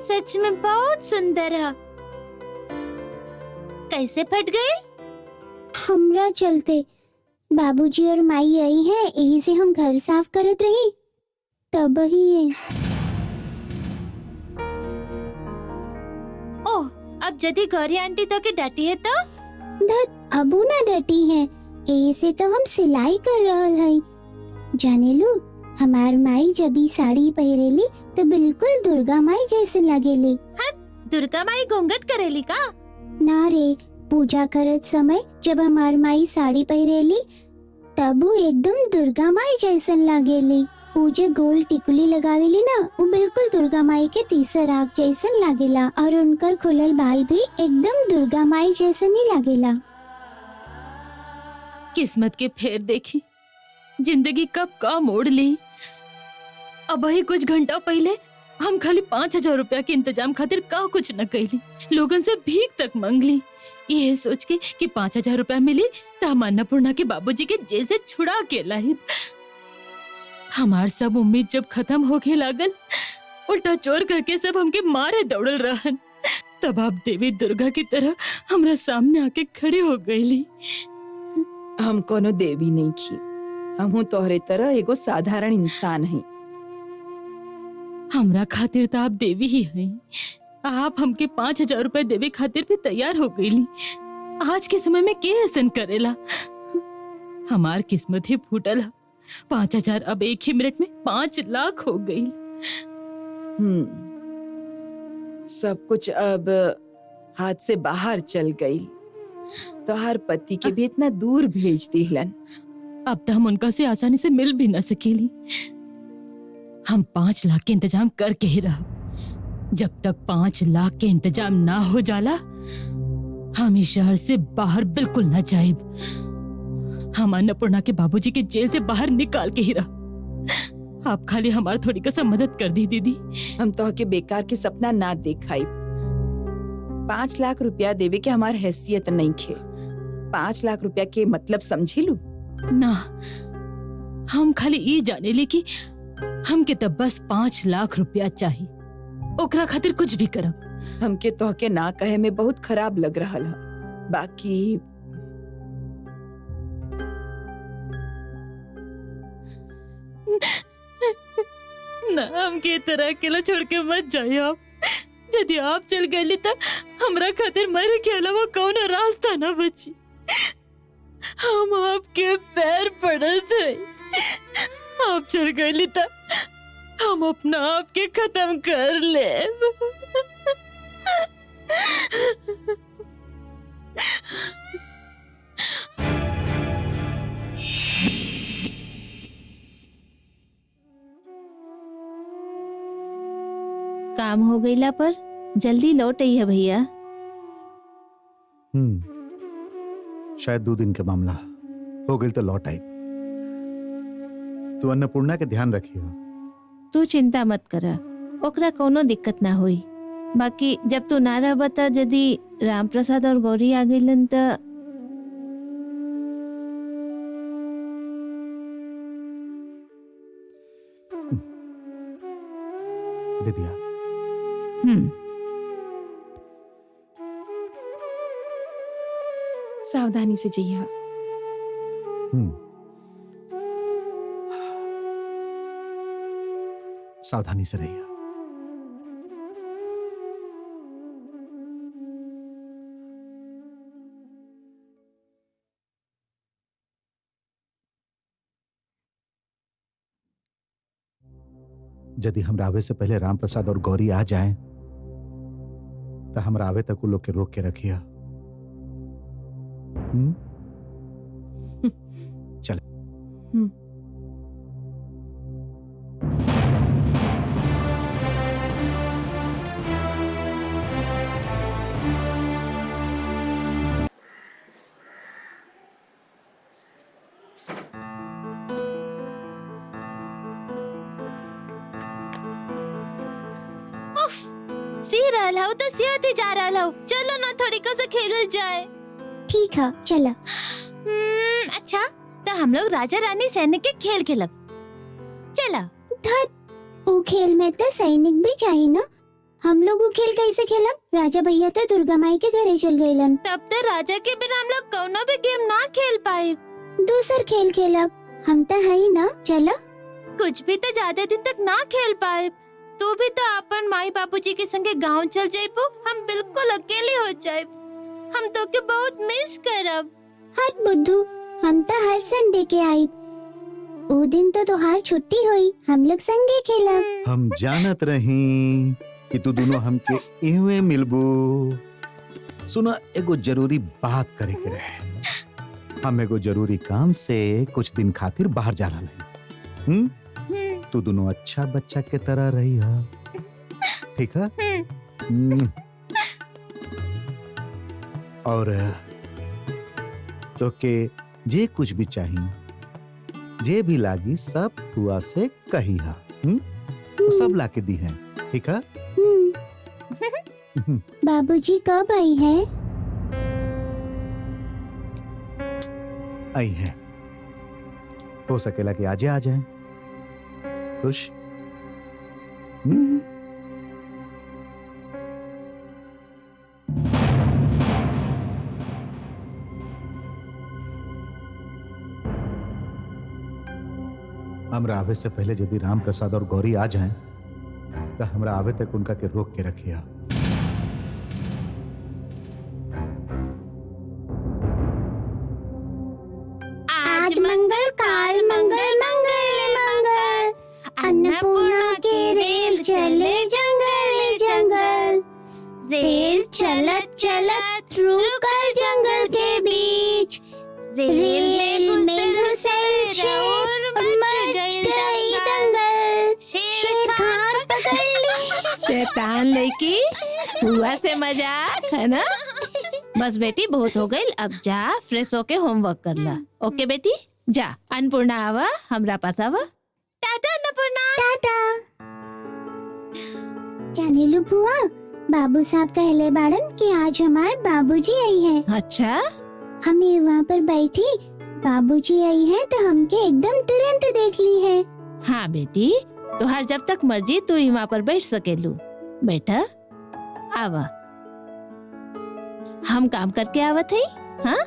S10: सच में बहुत सुंदर है। कैसे फट गई?
S4: हमरा चलते बाबूजी और माई आई है, यही से हम घर साफ करत रही तब ही ये।
S10: ओह, अब जदी गौरी आंटी तो के डटी है तो?
S4: अबू ना डटी है, यही से तो हम सिलाई कर रहल हई। जाने लो, हमार माई जब भी साड़ी पहरेली तो बिल्कुल दुर्गा माई जैसे लगेली।
S10: दुर्गा माई घूंघट करेली का?
S4: ना रे, पूजा करत समय जब हमार माई साड़ी पहरेली तब वो एकदम दुर्गा माई जैसन लगेली। पूजे गोल टिकुली लगावेली ना, वो बिल्कुल दुर्गा माई के तीसर आँख जैसन लागेला और उनकर खुलल बाल भी एकदम दुर्गा माई जैसन ही लागेला।
S7: किस्मत के फेर देखी, जिंदगी कब का मोड़ ली। अब ही कुछ घंटा पहले हम खाली 5,000 रुपया के इंतजाम खातिर का कुछ न कैली, लोगन से भीख तक मांगली, ये सोच के कि 5,000 रुपया मिली तो हम अन्नपूर्णा के बाबूजी के जेल से छुड़ा के लाइब। हमार सब उम्मीद जब खत्म होके लागल, उल्टा चोर करके सब हमके मारे दौड़ल रहन, तब आप देवी दुर्गा की तरह हमरा सामने आके खड़ी हो गईली।
S5: हम कोनो देवी नहीं की, हमहू तोहरे तरह एगो साधारण इंसान हई।
S7: हमरा खातिर तो आप देवी ही हैं। आप हमके 5,000 रुपए देवे खातिर भी तैयार हो गईली। आज के समय में के ऐसन करेला? हमार किस्मत ही फूटल है। 5,000 अब एक ही मिनट में 5 लाख हो गई।
S5: सब कुछ अब हाथ से बाहर चल गई। तोहार पति के भी इतना दूर भेज दिलन।
S7: अब तो हम उनका से आसानी से मिल भी न सकेली। हम 5 लाख के इंतजाम करके ही रह। जब तक 5 लाख के इंतजाम ना हो जाला, हम इस शहर से बाहर बिल्कुल न जाइब। हम अन्नपूर्णा के बाबूजी के जेल से बाहर निकाल के ही रह। आप खाली हमार थोड़ी सा मदद कर दी दीदी।
S5: हम तो के बेकार के सपना ना देखाई। 5 लाख रुपया देवे के हमार हैसियत नहीं खे। 5 लाख रुपया के मतलब समझे लू
S7: ना? हम खाली ये जाने ली कि हमके तब बस 5 लाख रुपया चाहिए, ओकरा खातिर कुछ भी करब।
S5: हमके तो के ना कहे में बहुत खराब लग रहा है। बाकी
S7: ना, हमके तरह अकेला छोड़ के मत जाइए आप। यदि आप चल गए तो हमरा खातिर मरे के अलावा कौन रास्ता ना बची। हम आपके पैर पड़े थे। आप चल गए तो हम अपना आप के खत्म कर ले।
S10: काम हो गईला पर जल्दी लौट आई है भैया।
S1: शायद 2 दिन के मामला हो गई तो लौट आई। तू अन्नपूर्णा के ध्यान रखियो।
S10: तू चिंता मत करा, ओकरा कोनो दिक्कत ना हुई। बाकी जब तू ना रहबा त यदि राम प्रसाद और गौरी आ गईलन त
S1: दे दिया।
S5: सावधानी से जइहा।
S1: सावधानी से रहिए। यदि हम रावे से पहले राम प्रसाद और गौरी आ जाएं, तो हम रावे तक वो लोग के रोक के रखिए। चले।
S11: सी रहल हो तो सियती जा रहल हो। चलो ना थोड़ी को से खेलल जाए।
S4: ठीक है चलो।
S11: अच्छा तो हम लोग राजा रानी सैनिक के खेल खेलब। चला।
S4: वो खेल में तो सैनिक भी चाहिए ना। हम लोग वो खेल कैसे खेलब? राजा भैया तो दुर्गा माई के घरे चल गइलन।
S11: तब तो राजा के बिना हम लोग कोनो भी गेम ना खेल पाए।
S4: दूसर खेल खेलब। हम तो है ही ना। चलो।
S11: कुछ भी तो ज्यादा दिन तक ना खेल पाए। तू भी तो अपन माई बाबूजी के संगे गांव चल जाइबो। हम बिल्कुल अकेले हो जाए। हम तो के बहुत मिस करब।
S4: हर बुद्धू हम तो हर संडे के आई। वो दिन तो तोहार छुट्टी हुई। हम लोग संगे खेलब।
S1: हम जानत रही कि तू दोनों हमके इहवे मिलबू। सुना एगो जरूरी बात करे के रहे। हम एगो जरूरी काम से कुछ दिन खातिर बाहर जा रहे हैं। तू दोनों अच्छा बच्चा के तरह रही है, ठीक है? और तो के जे कुछ भी चाहिए, जे भी लागी सब हुआ से कही है। तो सब लाके दी है, ठीक है?
S4: बाबूजी कब आई है?
S1: आई है। हो सकेला कि आजे आ जाए। खुश? हमरा आवे से पहले यदि राम प्रसाद और गौरी आ जाएं, तो हमरा आवे तक उनका के रोक के रखिया।
S4: आज मंगल काल मंगल मंगल मंगल, अन्नपूर्णा के रेल चले जंगल जंगल। रेल चलत चलत रुकल जंगल के बीच। रेल में घुसल शेर मच गई दंगल। शेर खान पकड़ ली।
S10: शैतान लड़की, हुआ से मजाक है ना? बस बेटी बहुत हो गई, अब जा फ्रेश होके होमवर्क कर ला। ओके बेटी जा। अन्नपूर्णा आवा, हमरा पास आवा।
S11: टाटा अन्नपूर्णा।
S4: टाटा। जाने लो बुआ, बाबू साहब कहले बाड़न कि आज हमार बाबूजी आई है।
S10: अच्छा,
S4: हमें वहाँ पर बैठी बाबूजी आई है तो हमके एकदम तुरंत देख ली है।
S10: हाँ बेटी, तुहार जब तक मर्जी तू वहाँ पर बैठ सकेलू। बेटा आवा, हम काम करके आवत है। हाँ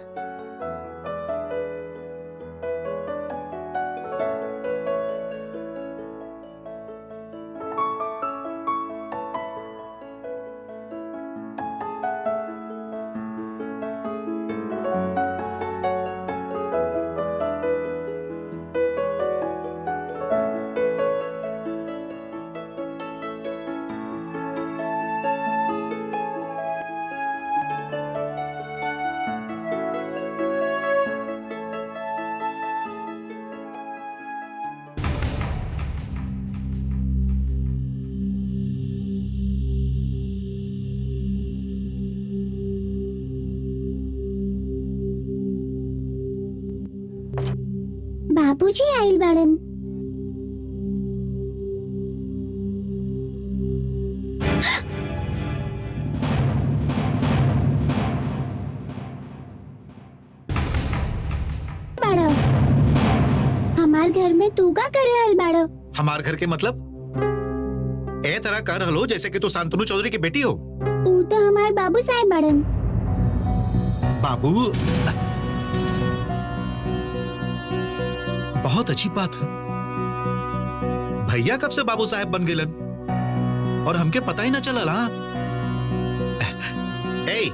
S4: बाबूजी आइल बाड़न। बाड़ो, हमार घर में तू का कर रहल बाड़ो?
S1: हमार घर के मतलब ए तरह कर हलो जैसे कि तू शांतनु चौधरी की बेटी हो।
S4: तू तो हमार बाबू साहब बाड़न।
S1: बाबू, बहुत अच्छी बात है। भैया कब से बाबू साहब बन गेलन और हमके पता ही ना चलल। हाँ, ए,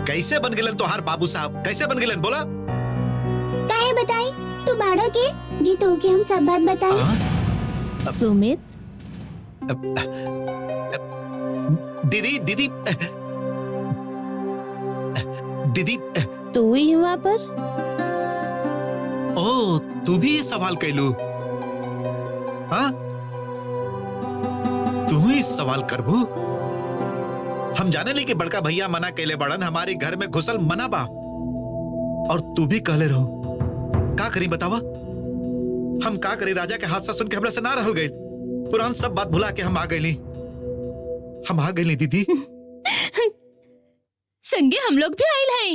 S1: कैसे बन गेलन तोहार बाबू साहब? कैसे बन गेलन बोला?
S4: काहे बताई? तू बाड़ो के जी तो के हम सब बात बताई।
S10: सुमित,
S1: दीदी दीदी दीदी,
S10: तू ही वहाँ पर?
S1: ओ, तू भी सवाल कैलू? हाँ, तू ही सवाल करबू? हम जाने ली कि बड़का भैया मना कैले बड़न हमारे घर में घुसल मना बा, और तू भी कहले रहो। का करी बतावा? हम का करी? राजा के हादसा सुन के हमरा से ना रहल गई। पुरान सब बात भुला के हम आ गईली। हम आ गए दीदी।
S10: संगे हम लोग भी आइल हैं।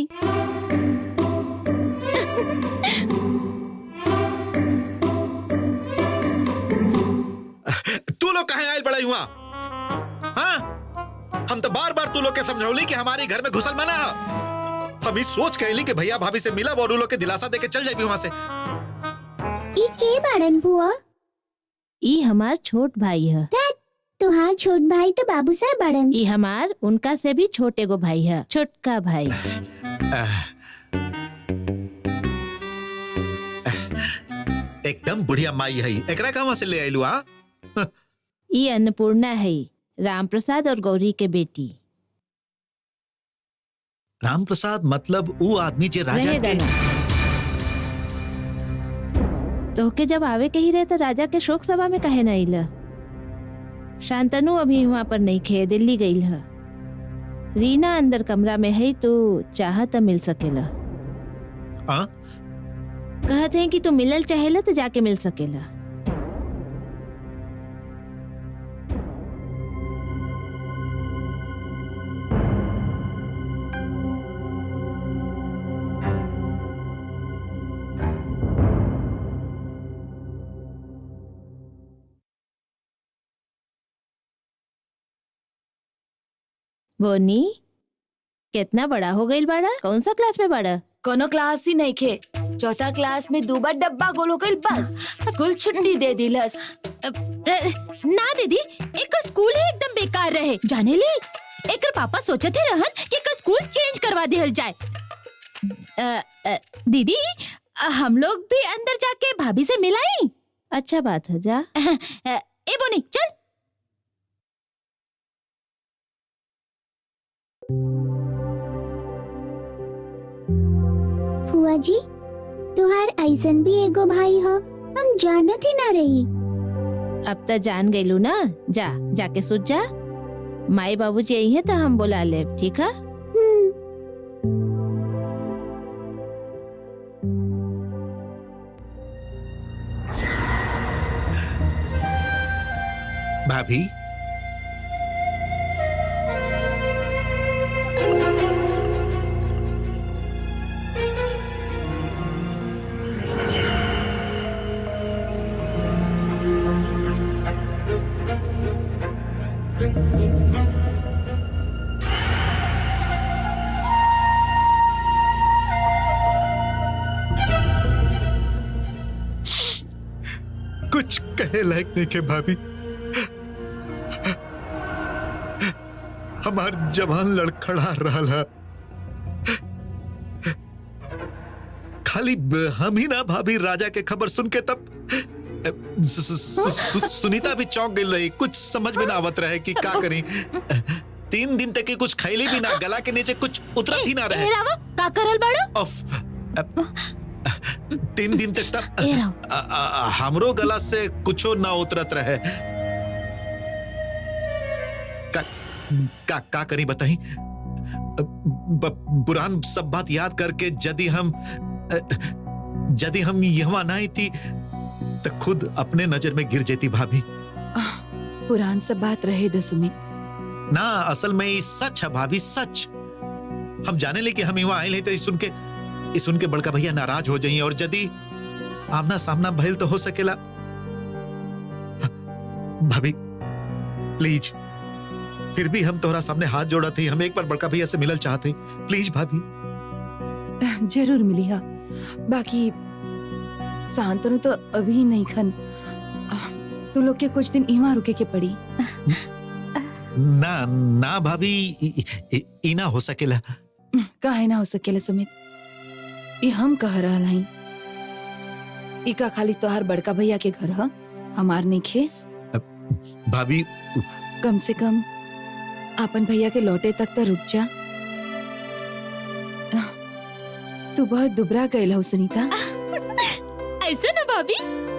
S1: तू लोग कहाँ आयल बड़ा हुआ? हाँ? हम तो बार बार तू लोग के समझौली कि हमारे घर में घुसल मना है। हम इस सोच कहली कि भैया भाभी से मिला और लोग के दिलासा देके चल जाएगी वहां से।
S4: ई के बाड़न बुआ?
S10: ई हमार छोट भाई है।
S4: तुहार छोट भाई तो बाबू साहब बाड़न।
S10: ई हमार उनका से भी छोटे गो भाई है, छोटका भाई।
S1: एकदम बढ़िया माई है। एकरा कहाँ से ले आयलू? हाँ,
S10: ई अन्नपूर्णा है, राम प्रसाद और गौरी के बेटी।
S1: राम प्रसाद मतलब वो आदमी जे राजा
S10: रहेगा
S1: के।
S10: ना। तो के जब आवे के ही रहे तो राजा के शोक सभा में कहे नहीं ला। शांतनु अभी वहाँ पर नहीं खे, दिल्ली गई है। रीना अंदर कमरा में है, तो चाह तो मिल सकेला।
S1: हाँ?
S10: कहते हैं कि तू मिलल चाहेला तो जाके मिल सकेला। बोनी, कितना बड़ा हो गई बाड़ा? कौन सा क्लास में बाड़ा?
S5: कोनो क्लास ही नहीं खे। चौथा क्लास में 2 बार डब्बा गोल हो गई, बस स्कूल छुट्टी दे दिलस।
S11: ना दीदी, एकर स्कूल ही एकदम बेकार रहे। जाने ली, एकर पापा सोचे थे रहन कि एकर स्कूल चेंज करवा दिहल जाए। दीदी, हम लोग भी अंदर जाके भाभी से मिलाई।
S10: अच्छा बात है, जा।
S11: ए बोनी, चल।
S4: फुआ जी, तुहार ऐसन भी एगो भाई हो, हम जानत ही ना रही।
S10: अब तो जान गईलू ना, जा जाके सुत जा। माई बाबूजी यही है तो हम बुला ले, ठीक है?
S1: भाभी, कुछ कहे लायक नहीं के भाभी। हमार जवान लड़खड़ा रहा है। खाली हम ही ना भाभी, राजा के खबर सुन के तब सुनीता भी चौंक गई रही। कुछ समझ में ना आवत रहे कि क्या करी। 3 दिन तक कुछ खैली भी ना, गला के नीचे कुछ उतरत ही ना रहे।
S11: का करल बाड़ा?
S1: 3 दिन तक तब हमरो गला से कुछो ना उतरत रहे। का करी बताई? पुरान सब बात याद करके यदि हम यहाँ ना आई थी तो खुद अपने नजर में गिर जाती भाभी।
S5: पुरान सब बात रहे दो सुमित।
S1: ना, असल में ये सच है भाभी, सच। हम जाने ले कि हम यहाँ आए तो इस सुन के बड़का भैया नाराज हो जाइए, और यदि आमना सामना भइल तो हो सकेला। भाभी प्लीज, फिर भी हम तोहरा सामने हाथ जोड़ा थी। हम एक बार बड़का भैया से मिलल चाहते। प्लीज भाभी।
S5: जरूर मिलिया। बाकी शांतनु तो अभी नहीं खन। तू लोग के कुछ दिन यहाँ रुके के पड़ी।
S1: ना भाभी, ई ना हो सकेला।
S5: काहे ना हो सकेला सुमित? ये हम कह रहा नहीं। इका खाली तोहार बड़का भैया के घर है, हमार नहीं खे।
S1: भाभी,
S5: कम से कम अपन भैया के लौटे तक तो रुक जा। तू बहुत दुबरा गई हो सुनीता।
S11: ऐसे ना भाभी,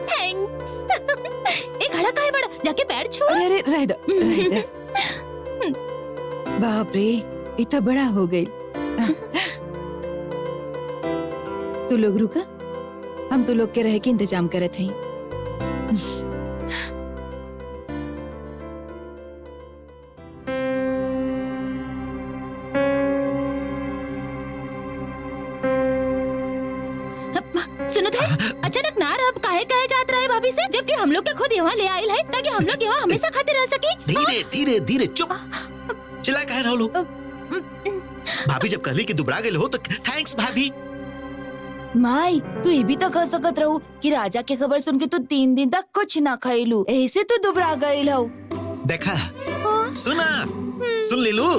S11: थैंक्स। एक खड़ा काहे बड़ा, जाके पैर छू।
S5: अरे रह दो, रह दो। बाप रे, इतना बड़ा हो गई। तू लोग रुका, हम तू लोग के रह के इंतजाम करे थे।
S11: जरूरत है? अचानक ना रब काहे कहे जात रहे भाभी से, जबकि हम लोग के खुद यहाँ ले आयल है ताकि हम लोग यहाँ हमेशा खाते रह सके।
S1: धीरे धीरे धीरे, चुप। चिल्ला कहे रहो लोग। भाभी जब कहली कि दुबरा गए हो तो थैंक्स भाभी।
S12: माई तू ये भी तो कह सकत रहू कि राजा के खबर सुन के तू 3 दिन तक कुछ ना खैलू, ऐसे तू दुबरा गईल हो।
S1: देखा, सुना, सुन ले लू।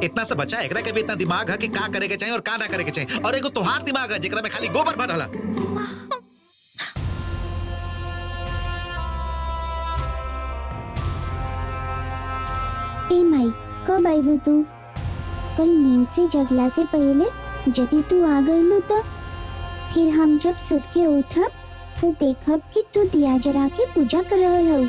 S1: इतना सा बच्चा एकरा के भी इतना दिमाग है कि का करे के चाहिए और का ना करे के चाहिए, और एगो तोहार दिमाग है जेकरा में खाली गोबर भरला।
S4: ए माई, कब आईबू तू? कल नींद से जगला से पहले यदि तू आ गईलू तो फिर हम जब सुत के उठब तो देखब कि तू दिया जरा के पूजा कर रहल हऊ।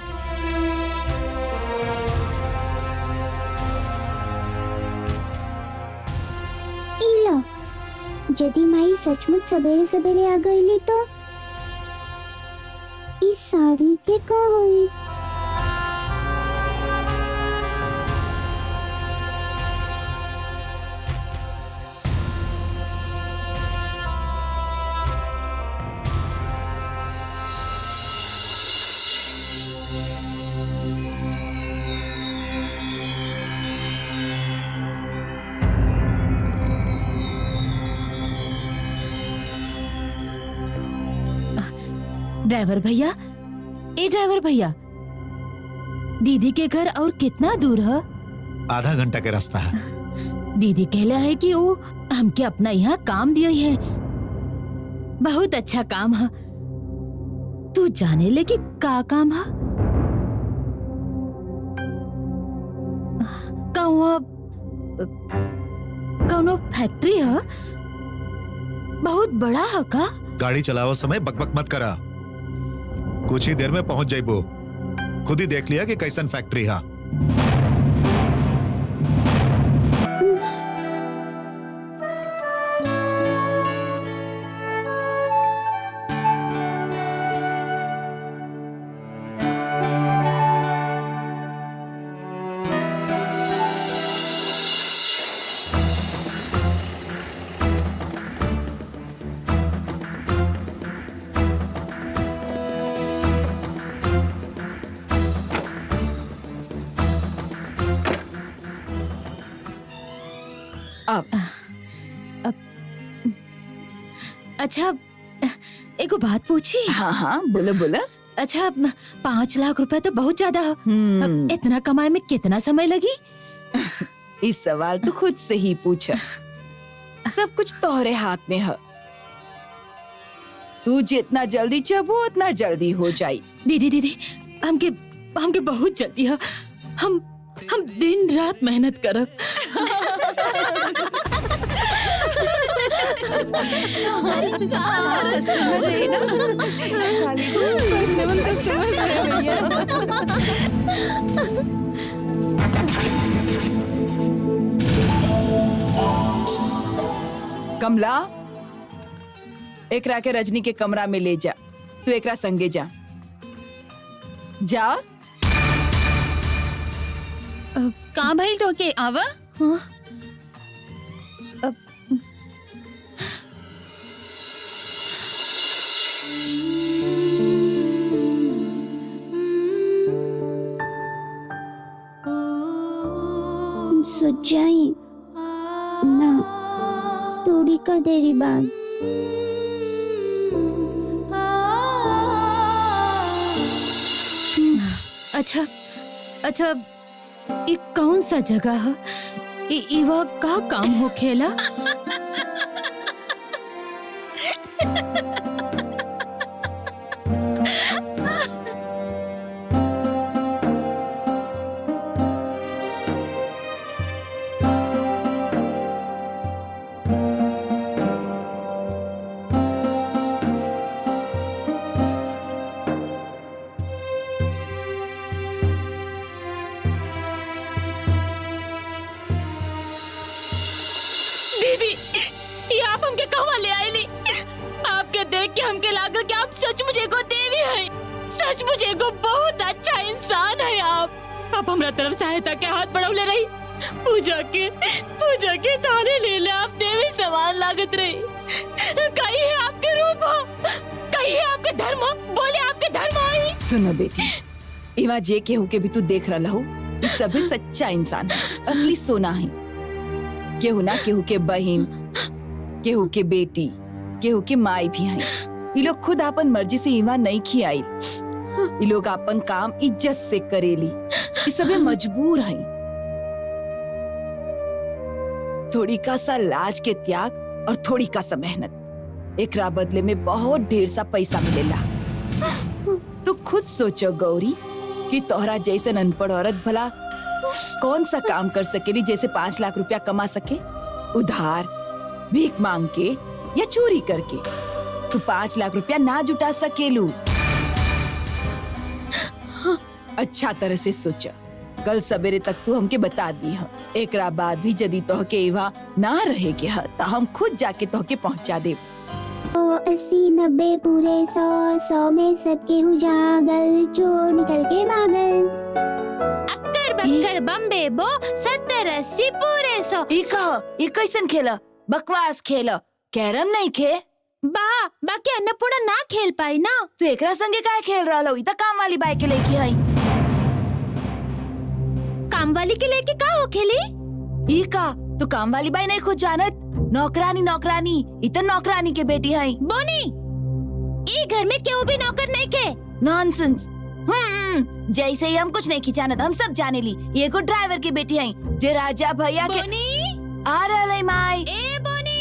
S4: इला, यदि माई सचमुच सवेरे सवेरे आ गईली तो इस साड़ी के का होई?
S11: ड्राइवर भैया, ए ड्राइवर भैया, दीदी के घर और कितना दूर है?
S1: आधा घंटा के रास्ता है।
S11: दीदी कहला है कि वो हमके अपना यहाँ काम दिया है, बहुत अच्छा काम है। तू जाने ले कि का काम है? कौनो फैक्ट्री है? बहुत बड़ा है का?
S1: गाड़ी चलाओ समय बकबक मत करा, कुछ ही देर में पहुंच जाइबो। खुद ही देख लिया कि कैसन फैक्ट्री है।
S11: अच्छा, एगो बात पूछी?
S5: हाँ हाँ, बोलो बोलो।
S11: अच्छा, 5 लाख रुपए तो बहुत ज्यादा है। इतना कमाए में कितना समय लगी?
S5: इस सवाल तो खुद से ही पूछा। सब कुछ तोहरे हाथ में है, तू जितना जल्दी चाहो उतना जल्दी हो जाए।
S11: दीदी दीदी, हमके बहुत जल्दी है। हम दिन रात मेहनत करब।
S5: कमला, एकरा के रजनी के कमरा में ले जा। तू एकरा संगे जा। जा।
S3: का भइल तो के आवा?
S4: सोच जाई ना थोड़ी का देरी बाद।
S11: अच्छा, ये कौन सा जगह है? इवा का काम हो खेला? सचमुच एगो बहुत अच्छा इंसान है आप हमरा तरफ सहायता के हाथ बढ़ौले रही।
S7: पूजा के थाने ले ले, आप देवी समान लागत रही। कहीं है आपके रूप हो, कहीं है आपके धर्म हो, बोले आपके धर्म आई।
S12: सुनो बेटी, इवा जे केहू के भी तू देख रहा हो, ये सभी सच्चा इंसान है, असली सोना है। केहू ना केहू के बहन, केहू के बेटी, केहू के माई भी हैं। ये लोग खुद अपन मर्जी से इवा नहीं खियाई, ये लोग अपन काम इज्जत से करेली। ये सभी मजबूर हैं। थोड़ी का सा लाज के त्याग और थोड़ी का सा मेहनत, एकरा बदले में बहुत ढेर सा पैसा मिलेला। तू खुद सोचो गौरी कि तोहरा जैसे अनपढ़ औरत भला कौन सा काम कर सकेली जैसे 5 लाख रुपया कमा सके? उधार, भीख मांग के या चोरी करके तू 5 लाख रुपया ना जुटा सकेलू। अच्छा तरह से सोच, कल सवेरे तक तू हमके बता दी है। एकरा बाद भी यदि तोहके इवा ना रहे के है तो हम खुद जाके तोहके पहुंचा देब।
S4: 80 90 पूरे 100 में सबके उजागल, चोर निकल के भागल।
S11: अक्कर बक्कर बम्बे बो 70 80 पूरे 100।
S12: ये कैसन खेला? बकवास खेला, कैरम नहीं खे।
S11: बाकी अन्नपूर्णा ना खेल पाई ना।
S12: तू एकरा संगे काय खेल रहा लो? इता काम वाली बाई के लेके आई।
S11: काम वाली के लेके का हो खेली?
S12: ई का तू काम वाली बाई नहीं खुद जानत? नौकरानी इतना नौकरानी के बेटी है।
S11: बोनी, ई घर में क्यों भी नौकर नहीं के?
S12: नॉनसेंस। जैसे ही हम कुछ नहीं जानत, हम सब जाने ली। ये को ड्राइवर की बेटी है जे राजा भैया के।
S11: बोनी
S12: आ रहा माई।
S11: ए बोनी।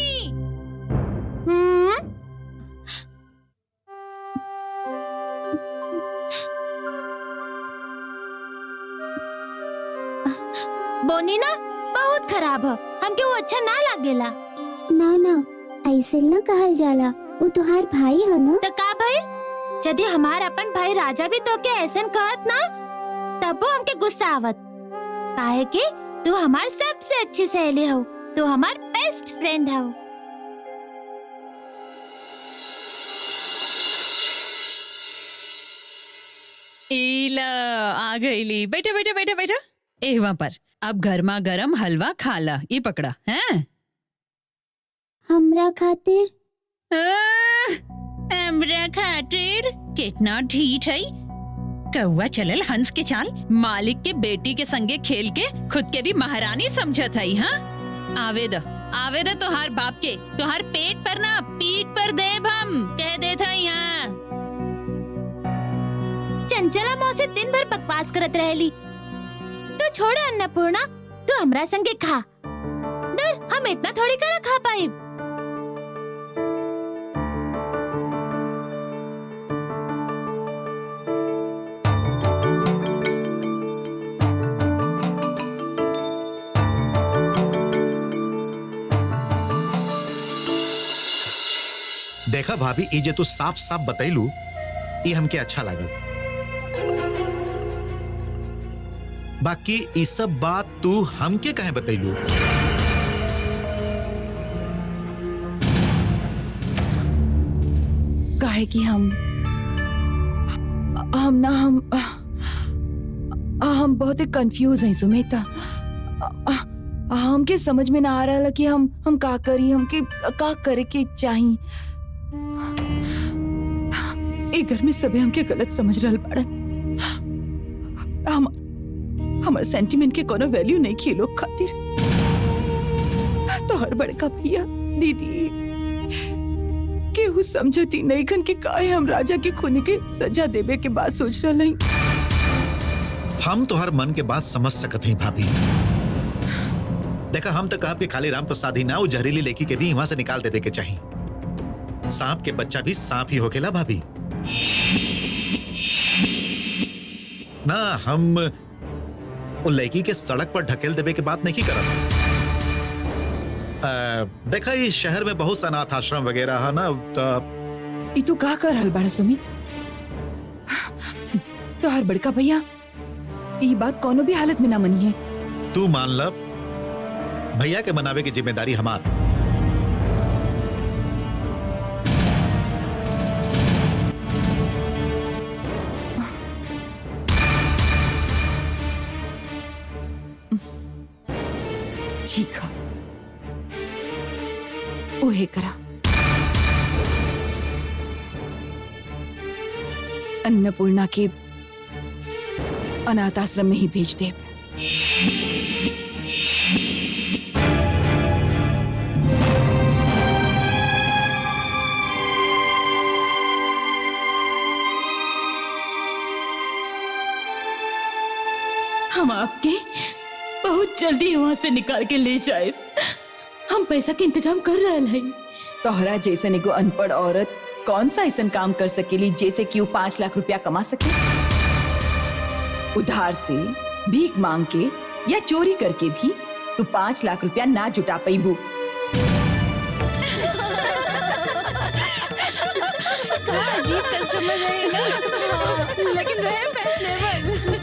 S11: बोनी ना बहुत खराब है, हमके वो अच्छा ना लागेला।
S4: ना ऐसे ना कहल जाला, वो तुहार भाई है ना।
S11: तो का भाई? यदि हमार अपन भाई राजा भी तो के ऐसन कहत ना, तब वो हमके गुस्सा आवत। काहे कि तू हमार सबसे अच्छी सहेली हो, तू हमार बेस्ट फ्रेंड हो।
S3: इला आ गईली। बैठा बैठा बैठा बैठा। एहवा पर अब गर्मा गरम हलवा खा ला। ये पकड़ा है
S4: हमरा खातिर।
S3: हमरा खातिर कितना ढीठ है। कौआ चलल हंस के चाल, मालिक के बेटी के संगे खेल के खुद के भी महारानी समझत है। हाँ आवेद तोहार बाप के तोहार पेट पर ना पीठ पर देब हम, कह देत है। यहाँ
S11: चंचला मौसी दिन भर बकवास करत रहेली। तू छोड़ अन्नपूर्णा, तू हमरा संगे खा। दर हम इतना थोड़ी कर खा पाई।
S1: देखा भाभी, ये जे तू साफ साफ बतैलू, ये हमके अच्छा लागल। बाकी ये सब बात तू हमके कहे बतैलू?
S12: काहे कि हम बहुत ही कंफ्यूज हैं सुमिता। हमके समझ में ना आ रहा कि हम का करी, हमके का करे के चाहिए। एक घर में सभी हमके गलत समझ रहल बाड़न। हमारे सेंटिमेंट के कोनो वैल्यू नहीं की लोग खातिर। तो हर बड़का भैया दीदी केहू समझती नहीं खन के काहे हम राजा के खूनी के सजा देवे के बाद सोच रहा नहीं।
S1: हम तो हर मन के बात समझ सकते हैं भाभी। देखा, हम तो कहा कि खाली राम प्रसाद ही ना, वो जहरीली लेकी के भी वहां से निकाल देवे के चाहिए। सांप के बच्चा भी सांप ही होकेला भाभी ना। हम वो लड़की के सड़क पर ढकेल देवे के बात नहीं करत। देखा, ये शहर में बहुत सा अनाथ आश्रम वगैरह है ना।
S12: ई तू का कर रहल बाड़ा सुमित? तो हर बड़का भैया ई बात कोनो भी हालत में ना मनी है।
S1: तू मान ल, भैया के मनावे की जिम्मेदारी हमार।
S12: ठीक है ओहे करा अन्नपूर्णा के अनाथ आश्रम में ही भेज दे।
S7: हम आपके बहुत जल्दी वहाँ से निकाल के ले जाए। हम पैसा के इंतजाम कर रहे हैं।
S12: तोहरा जैसे एगो अनपढ़ औरत कौन सा ऐसा काम कर सकेली जैसे कि वो 5 लाख रुपया कमा सके? उधार से, भीख मांग के या चोरी करके भी तू 5 लाख रुपया ना जुटा पैबू।
S10: अजीब कस्टमर रहे ना, लेकिन रहे फैशनेबल।